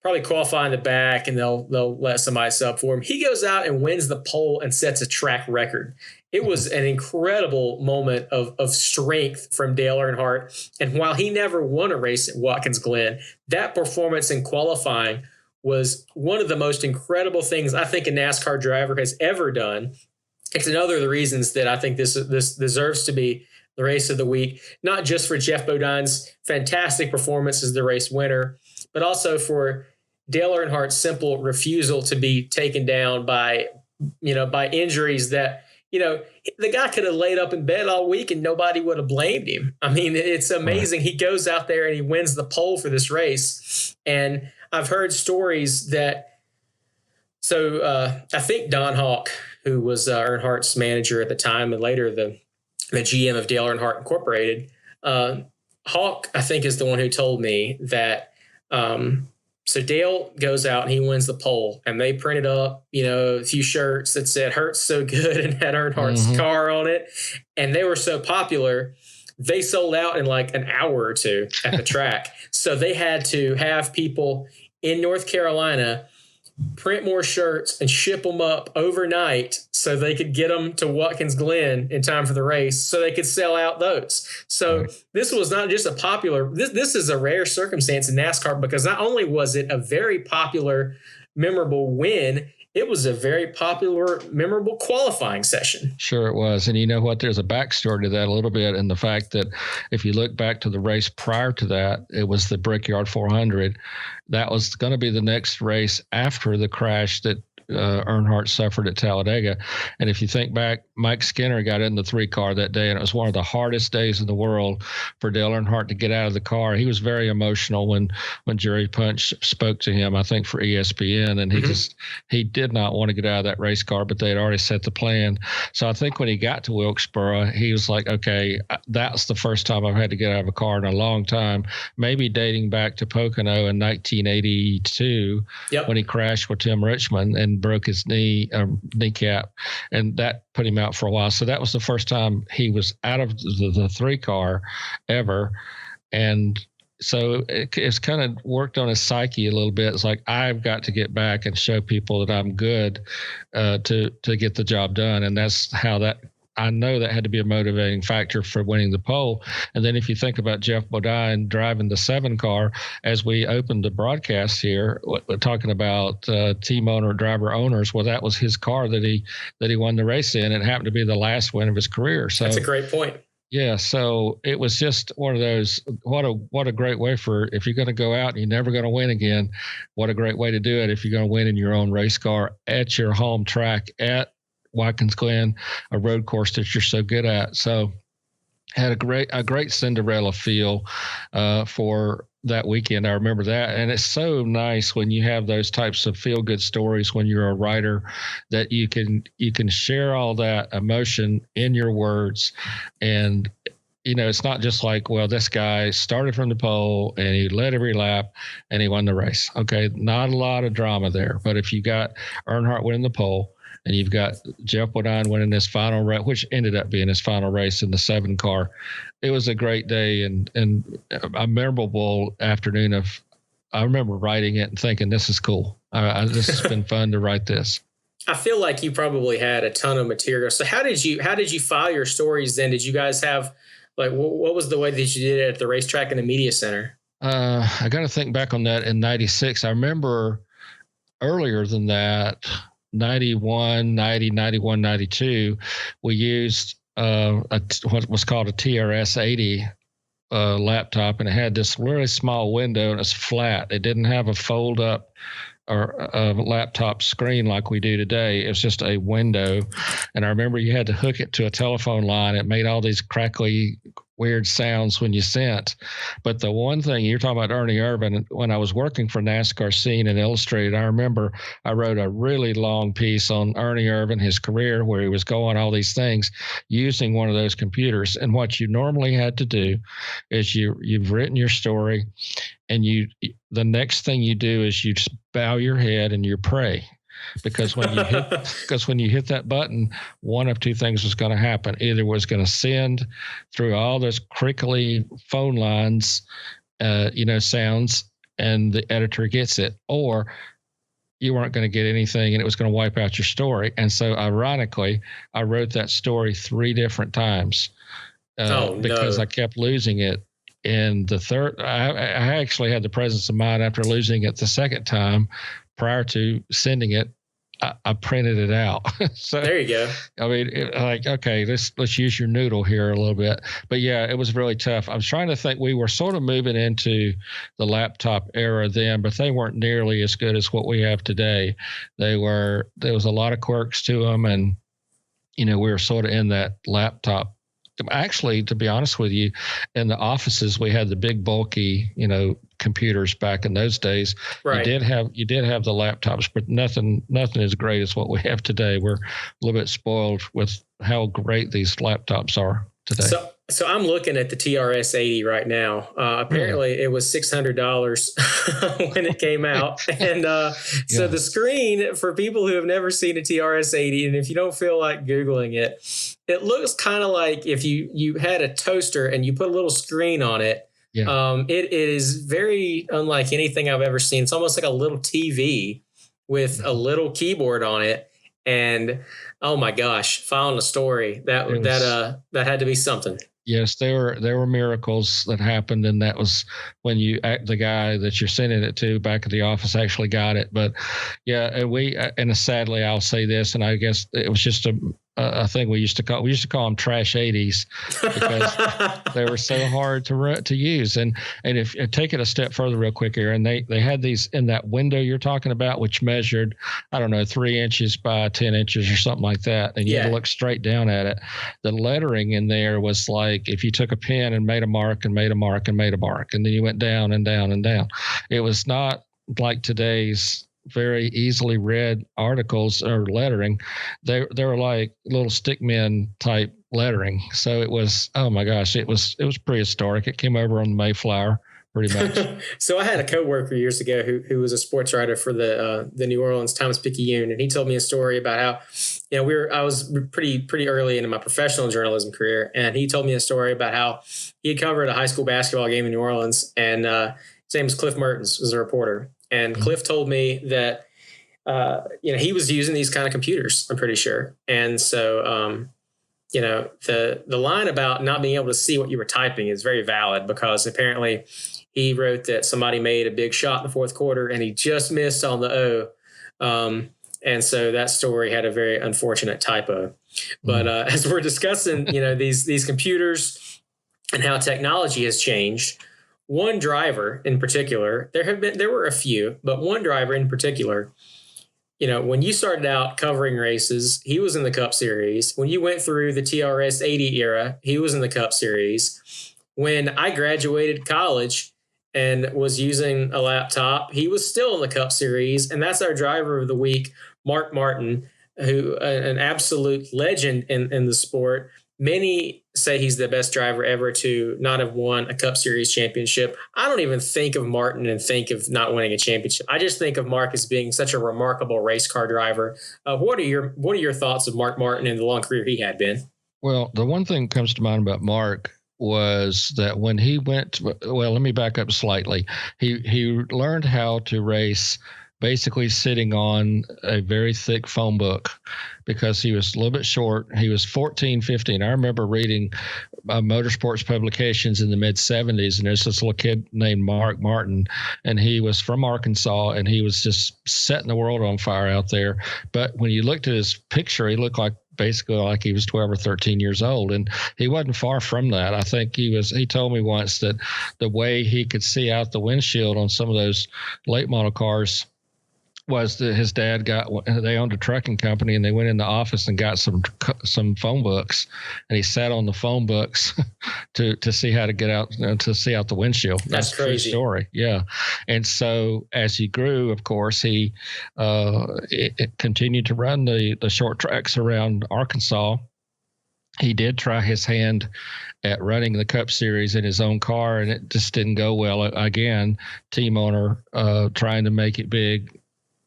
probably qualify in the back, and they'll let somebody sub for him. He goes out and wins the pole and sets a track record. It was an incredible moment of strength from Dale Earnhardt. And while he never won a race at Watkins Glen, that performance in qualifying was one of the most incredible things I think a NASCAR driver has ever done. It's another of the reasons that I think this deserves to be the race of the week, not just for Jeff Bodine's fantastic performance as the race winner, but also for Dale Earnhardt's simple refusal to be taken down by injuries that, the guy could have laid up in bed all week and nobody would have blamed him. I mean, it's amazing. Right. He goes out there and he wins the pole for this race. And I've heard stories that, I think Don Hawk, who was Earnhardt's manager at the time and later the GM of Dale Earnhardt Incorporated, Hawk, I think, is the one who told me that, so Dale goes out and he wins the pole, and they printed up, a few shirts that said "Hurts so good" and had Earnhardt's car on it. And they were so popular, they sold out in like an hour or 2 at the track. So they had to have people in North Carolina print more shirts and ship them up overnight so they could get them to Watkins Glen in time for the race so they could sell out those. So this was not just a popular, this is a rare circumstance in NASCAR, because not only was it a very popular, memorable win, it was a very popular, memorable qualifying session. Sure it was. And you know what? There's a backstory to that a little bit, in the fact that if you look back to the race prior to that, it was the Brickyard 400. That was going to be the next race after the crash that Earnhardt suffered at Talladega. And if you think back, Mike Skinner got in the 3 car that day, and it was one of the hardest days in the world for Dale Earnhardt to get out of the car. He was very emotional when Jerry Punch spoke to him, I think for ESPN, and he did not want to get out of that race car, but they had already set the plan. So I think when he got to Wilkesboro, he was like, okay, that's the first time I've had to get out of a car in a long time, maybe dating back to Pocono in 1982 when he crashed with Tim Richmond and broke his kneecap, and that put him out for a while. So that was the first time he was out of the 3 car ever. And so it's kind of worked on his psyche a little bit. It's like, I've got to get back and show people that I'm good to get the job done. And that's how I know that had to be a motivating factor for winning the pole. And then if you think about Jeff Bodine driving the 7 car, as we opened the broadcast here, we're talking about team owner, driver owners. Well, that was his car that he won the race in. It happened to be the last win of his career. So that's a great point. Yeah, so it was just one of those. What a great way for if you're going to go out and you're never going to win again. What a great way to do it if you're going to win in your own race car at your home track at Watkins Glen, a road course that you're so good at. So had a great Cinderella feel for that weekend. I remember that, and it's so nice when you have those types of feel good stories when you're a writer that you can share all that emotion in your words. And it's not just like, well, this guy started from the pole and he led every lap and he won the race. Okay, not a lot of drama there, but if you got Earnhardt winning the pole, and you've got Jeff Bodine winning his final race, which ended up being his final race in the 7 car. It was a great day and a memorable afternoon I remember writing it and thinking, this is cool. This has been fun to write this. I feel like you probably had a ton of material. So how did you file your stories then? Did you guys have, like, what was the way that you did it at the racetrack and the media center? I got to think back on that in 96. I remember earlier than that, 91, 90, 91, 92, we used what was called a TRS-80 laptop, and it had this really small window, and it's flat. It didn't have a fold-up or a laptop screen like we do today. It was just a window, and I remember you had to hook it to a telephone line. It made all these crackly, weird sounds when you sent. But the one thing you're talking about, Ernie Irvan, when I was working for NASCAR Scene and Illustrated, I remember I wrote a really long piece on Ernie Irvan, his career, where he was going all these things using one of those computers. And what you normally had to do is you've written your story, and the next thing you do is you just bow your head and you pray. Because when you hit that button, one of two things was going to happen. Either it was going to send through all those crickly phone lines, sounds, and the editor gets it, or you weren't going to get anything and it was going to wipe out your story. And so ironically, I wrote that story 3 different times because I kept losing it. And the third, I actually had the presence of mind after losing it the second time. Prior to sending it, I printed it out. So there you go. I mean, okay, let's use your noodle here a little bit. But yeah, it was really tough. I was trying to think. We were sort of moving into the laptop era then, but they weren't nearly as good as what we have today. There was a lot of quirks to them, and we were sort of in that laptop. Actually, to be honest with you, in the offices we had the big bulky, computers back in those days. Right. You did have the laptops, but nothing as great as what we have today. We're a little bit spoiled with how great these laptops are today. So I'm looking at the TRS-80 right now. Apparently it was $600 when it came out. And so the screen, for people who have never seen a TRS-80, and if you don't feel like Googling it, it looks kind of like if you had a toaster and you put a little screen on it. Yeah. It is very unlike anything I've ever seen. It's almost like a little TV with a little keyboard on it. And oh my gosh, filing a story that had to be something. Yes, there were miracles that happened, and that was when the guy that you're sending it to back at the office actually got it. But yeah, and sadly I'll say this, and I guess it was just a thing we used to call them trash 80s because they were so hard to use. And if take it a step further real quick here, and they had these in that window you're talking about, which measured, I don't know, 3 inches by 10 inches or something like that. And you had to look straight down at it. The lettering in there was like if you took a pen and made a mark and made a mark and made a mark, and then you went down and down and down. It was not like today's very easily read articles or lettering. They were like little stickmen type lettering. So it was, oh my gosh, it was prehistoric. It came over on the Mayflower pretty much. So I had a coworker years ago who was a sports writer for the New Orleans Times-Picayune, and he told me a story about how I was pretty early into my professional journalism career, and he told me a story about how he had covered a high school basketball game in New Orleans, and his name was Cliff Mertens, was a reporter. And Cliff told me that, he was using these kind of computers, I'm pretty sure. And so, the line about not being able to see what you were typing is very valid, because apparently he wrote that somebody made a big shot in the fourth quarter and he just missed on the O. And so that story had a very unfortunate typo. But as we're discussing, these computers and how technology has changed, one driver in particular, there were a few, but one driver in particular, when you started out covering races, he was in the Cup Series. When you went through the TRS 80 era, he was in the Cup Series. When I graduated college and was using a laptop, he was still in the Cup Series. And that's our driver of the week, Mark Martin, who an absolute legend in the sport. Many say he's the best driver ever to not have won a Cup Series championship. I don't even think of Martin and think of not winning a championship. I just think of Mark as being such a remarkable race car driver. What are your thoughts of Mark Martin and the long career he had, Ben? Well, the one thing that comes to mind about Mark was that when he went, let me back up slightly. He learned how to race basically sitting on a very thick phone book because he was a little bit short. He was 14, 15. I remember reading motorsports publications in the mid-'70s, and there's this little kid named Mark Martin, and he was from Arkansas, and he was just setting the world on fire out there. But when you looked at his picture, he looked basically like he was 12 or 13 years old. And he wasn't far from that. I think he told me once that the way he could see out the windshield on some of those late model cars was that his dad they owned a trucking company, and they went in the office and got some phone books, and he sat on the phone books to see how to get out, to see out the windshield. That's crazy. A true story. Yeah. And so as he grew, of course, he continued to run the short tracks around Arkansas. He did try his hand at running the Cup Series in his own car, and it just didn't go well. Again, team owner trying to make it big.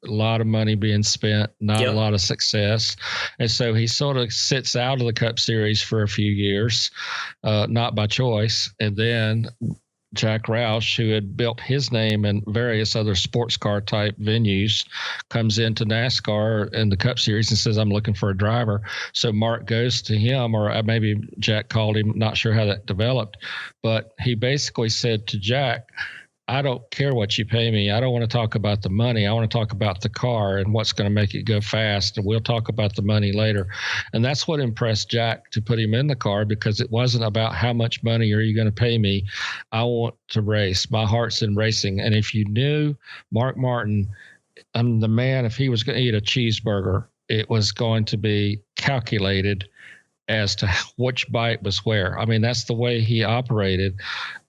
A lot of money being spent, not a lot of success. And so he sort of sits out of the Cup Series for a few years, not by choice. And then Jack Roush, who had built his name in various other sports car type venues, comes into NASCAR in the Cup Series and says, I'm looking for a driver. So Mark goes to him, or maybe Jack called him, not sure how that developed. But he basically said to Jack, I don't care what you pay me. I don't want to talk about the money. I want to talk about the car and what's going to make it go fast. And we'll talk about the money later. And that's what impressed Jack to put him in the car, because it wasn't about how much money are you going to pay me. I want to race. My heart's in racing. And if you knew Mark Martin, I'm the man, if he was going to eat a cheeseburger, it was going to be calculated as to which bite was where. I mean, that's the way he operated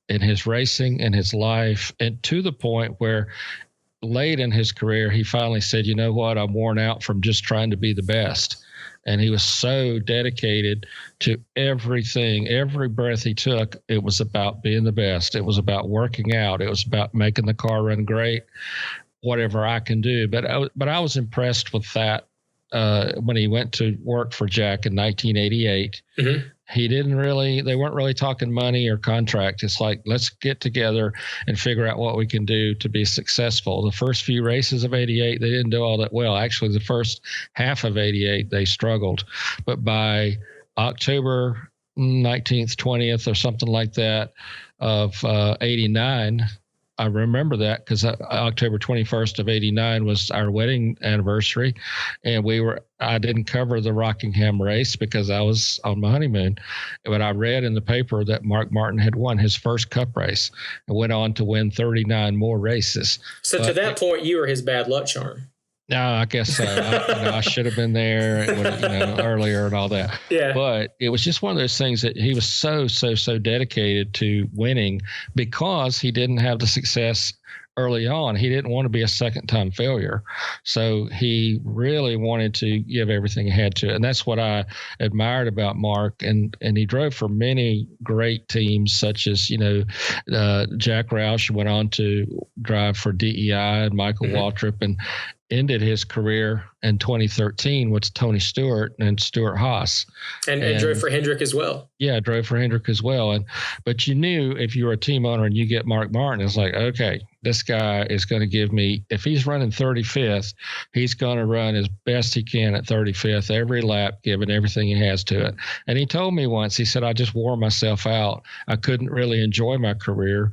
in his racing, in his life, and to the point where late in his career, he finally said, you know what, I'm worn out from just trying to be the best. And he was so dedicated to everything, every breath he took, it was about being the best. It was about working out. It was about making the car run great, whatever I can do. But I was impressed with that when he went to work for Jack in 1988. Mm-hmm. They weren't really talking money or contract. It's like, let's get together and figure out what we can do to be successful. The first few races of 88, they didn't do all that well. Actually, the first half of 88, they struggled. But by October 19th, 20th, or something like that of 89, I remember that because October 21st of 89 was our wedding anniversary, and I didn't cover the Rockingham race because I was on my honeymoon, but I read in the paper that Mark Martin had won his first Cup race and went on to win 39 more races. So to that point, you were his bad luck charm. No, I guess so. I should have been there earlier and all that. Yeah. But it was just one of those things that he was so dedicated to winning because he didn't have the success early on. He didn't want to be a second-time failure. So he really wanted to give everything he had to it. And that's what I admired about Mark. And he drove for many great teams, such as, Jack Roush went on to drive for DEI and Michael Waltrip, and ended his career in 2013 with Tony Stewart and Stuart Haas. And drove for Hendrick as well. Yeah, drove for Hendrick as well. But you knew if you were a team owner and you get Mark Martin, it's like, okay, this guy is going to give me, if he's running 35th, he's going to run as best he can at 35th every lap, giving everything he has to it. And he told me once, he said, I just wore myself out. I couldn't really enjoy my career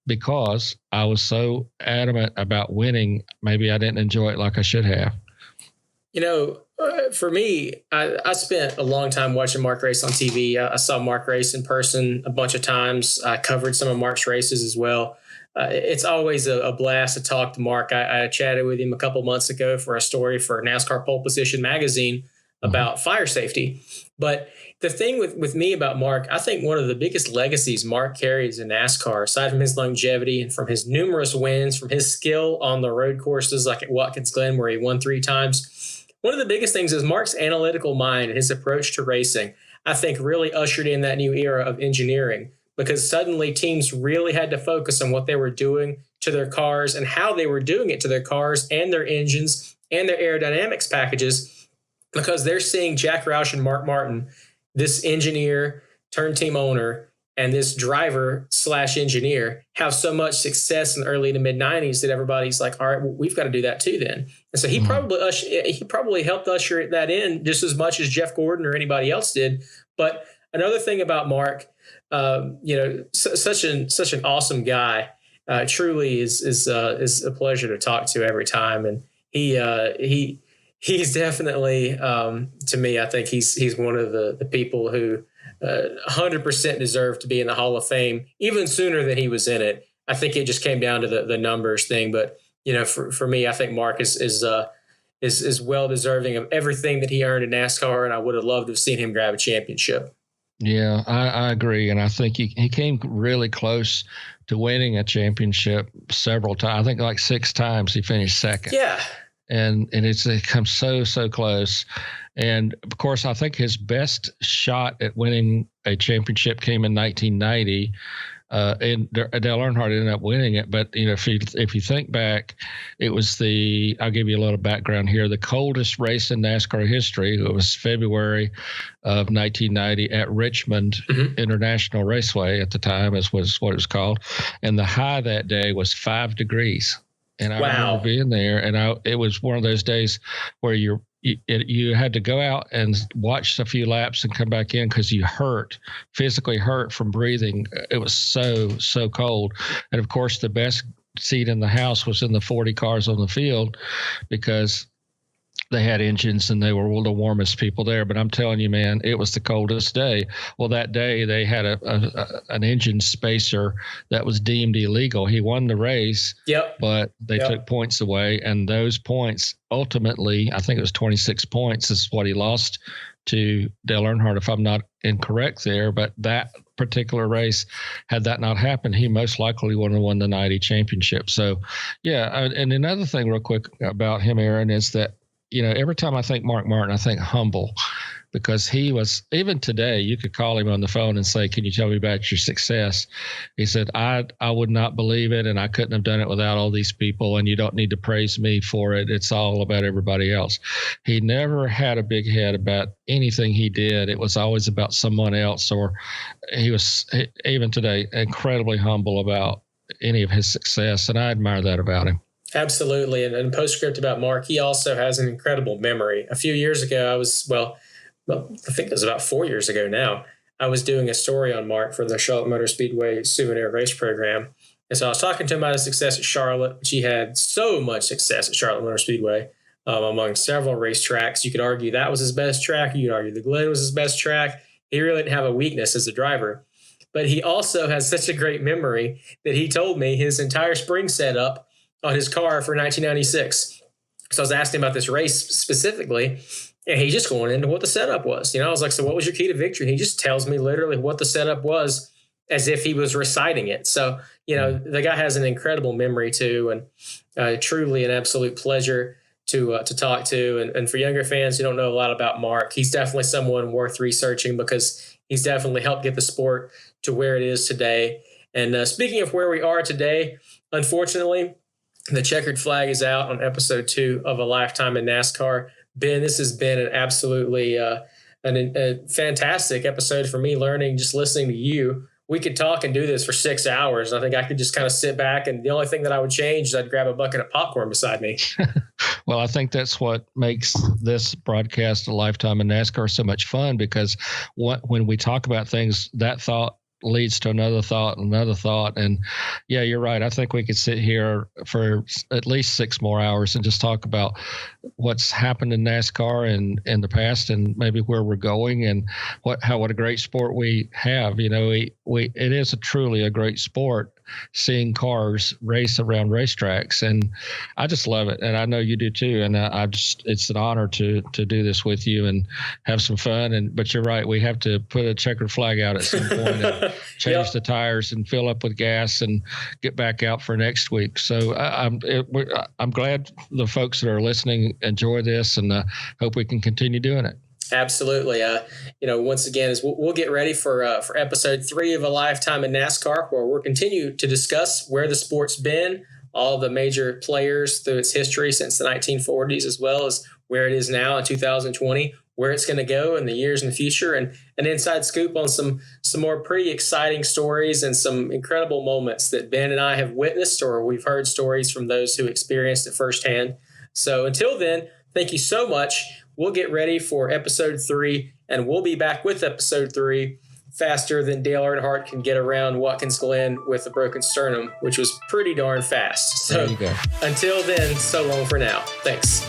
because I was so adamant about winning. Maybe I didn't enjoy it like I should have. For me, I spent a long time watching Mark race on TV. I saw Mark race in person a bunch of times. I covered some of Mark's races as well. It's always a blast to talk to Mark. I chatted with him a couple months ago for a story for NASCAR Pole Position magazine about fire safety. But the thing with me about Mark, I think one of the biggest legacies Mark carries in NASCAR, aside from his longevity and from his numerous wins, from his skill on the road courses like at Watkins Glen, where he won 3 times, one of the biggest things is Mark's analytical mind and his approach to racing, I think really ushered in that new era of engineering, because suddenly teams really had to focus on what they were doing to their cars and how they were doing it to their cars and their engines and their aerodynamics packages, because they're seeing Jack Roush and Mark Martin, this engineer turned team owner and this driver / engineer, have so much success in the early to mid 90s that everybody's like, all right, well, we've got to do that too then. And so he probably helped usher that in just as much as Jeff Gordon or anybody else did. But another thing about Mark, such an awesome guy, truly is a pleasure to talk to every time. And he's definitely, to me, I think he's one of the people who 100% deserve to be in the Hall of Fame even sooner than he was in it. I think it just came down to the numbers thing. But, for me, I think Mark is well deserving of everything that he earned in NASCAR. And I would have loved to have seen him grab a championship. Yeah, I agree. And I think he came really close to winning a championship several times. I think like 6 times he finished second. Yeah. And it comes so close. And of course, I think his best shot at winning a championship came in 1990. And Dale Earnhardt ended up winning it. But, if you think back, it was I'll give you a little background here, the coldest race in NASCAR history. It was February of 1990 at Richmond International Raceway at the time, was what it was called. And the high that day was 5 degrees. And I remember being there, and it was one of those days where you had to go out and watch a few laps and come back in because you physically hurt from breathing. It was so cold. And of course, the best seat in the house was in the 40 cars on the field because they had engines and they were the warmest people there. But I'm telling you, man, it was the coldest day. Well, that day they had an engine spacer that was deemed illegal. He won the race, but they took points away. And those points ultimately, I think it was 26 points is what he lost to Dale Earnhardt, if I'm not incorrect there. But that particular race, had that not happened, he most likely would have won the 90 championship. So, yeah. And another thing real quick about him, Aaron, is that, every time I think Mark Martin, I think humble, because he was, even today, you could call him on the phone and say, can you tell me about your success? He said, I would not believe it, and I couldn't have done it without all these people, and you don't need to praise me for it. It's all about everybody else. He never had a big head about anything he did. It was always about someone else, or he was, even today, incredibly humble about any of his success, and I admire that about him. Absolutely. And postscript about Mark, he also has an incredible memory. A few years ago, I think it was about 4 years ago now, I was doing a story on Mark for the Charlotte Motor Speedway souvenir race program. And so I was talking to him about his success at Charlotte, which he had so much success at Charlotte Motor Speedway among several racetracks. You could argue that was his best track. You could argue the Glen was his best track. He really didn't have a weakness as a driver. But he also has such a great memory that he told me his entire spring setup on his car for 1996. So I was asking about this race specifically, and he's just going into what the setup was. I was like, so what was your key to victory? And he just tells me literally what the setup was as if he was reciting it. So, the guy has an incredible memory too, and truly an absolute pleasure to talk to. And for younger fans who don't know a lot about Mark, he's definitely someone worth researching because he's definitely helped get the sport to where it is today. And speaking of where we are today, unfortunately, the checkered flag is out on episode 2 of A Lifetime in NASCAR. Ben, this has been an absolutely a fantastic episode for me, learning, just listening to you. We could talk and do this for 6 hours. I think I could just kind of sit back, and the only thing that I would change is I'd grab a bucket of popcorn beside me. Well, I think that's what makes this broadcast A Lifetime in NASCAR so much fun, because when we talk about things, that thought leads to another thought. And yeah, you're right. I think we could sit here for at least 6 more hours and just talk about what's happened in NASCAR and in the past, and maybe where we're going, and what a great sport we have. It is truly a great sport, seeing cars race around racetracks, and I just love it, and I know you do too. And it's an honor to do this with you and have some fun. But you're right, we have to put a checkered flag out at some point and change the tires and fill up with gas and get back out for next week. So I'm glad the folks that are listening enjoy this, and hope we can continue doing it. Absolutely. Once again, we'll get ready for episode 3 of A Lifetime in NASCAR, where we'll continue to discuss where the sport's been, all the major players through its history since the 1940s, as well as where it is now in 2020, where it's going to go in the years in the future, and an inside scoop on some more pretty exciting stories and some incredible moments that Ben and I have witnessed, or we've heard stories from those who experienced it firsthand. So until then, thank you so much. We'll get ready for episode 3, and we'll be back with episode 3 faster than Dale Earnhardt can get around Watkins Glen with a broken sternum, which was pretty darn fast. So until then, so long for now. Thanks.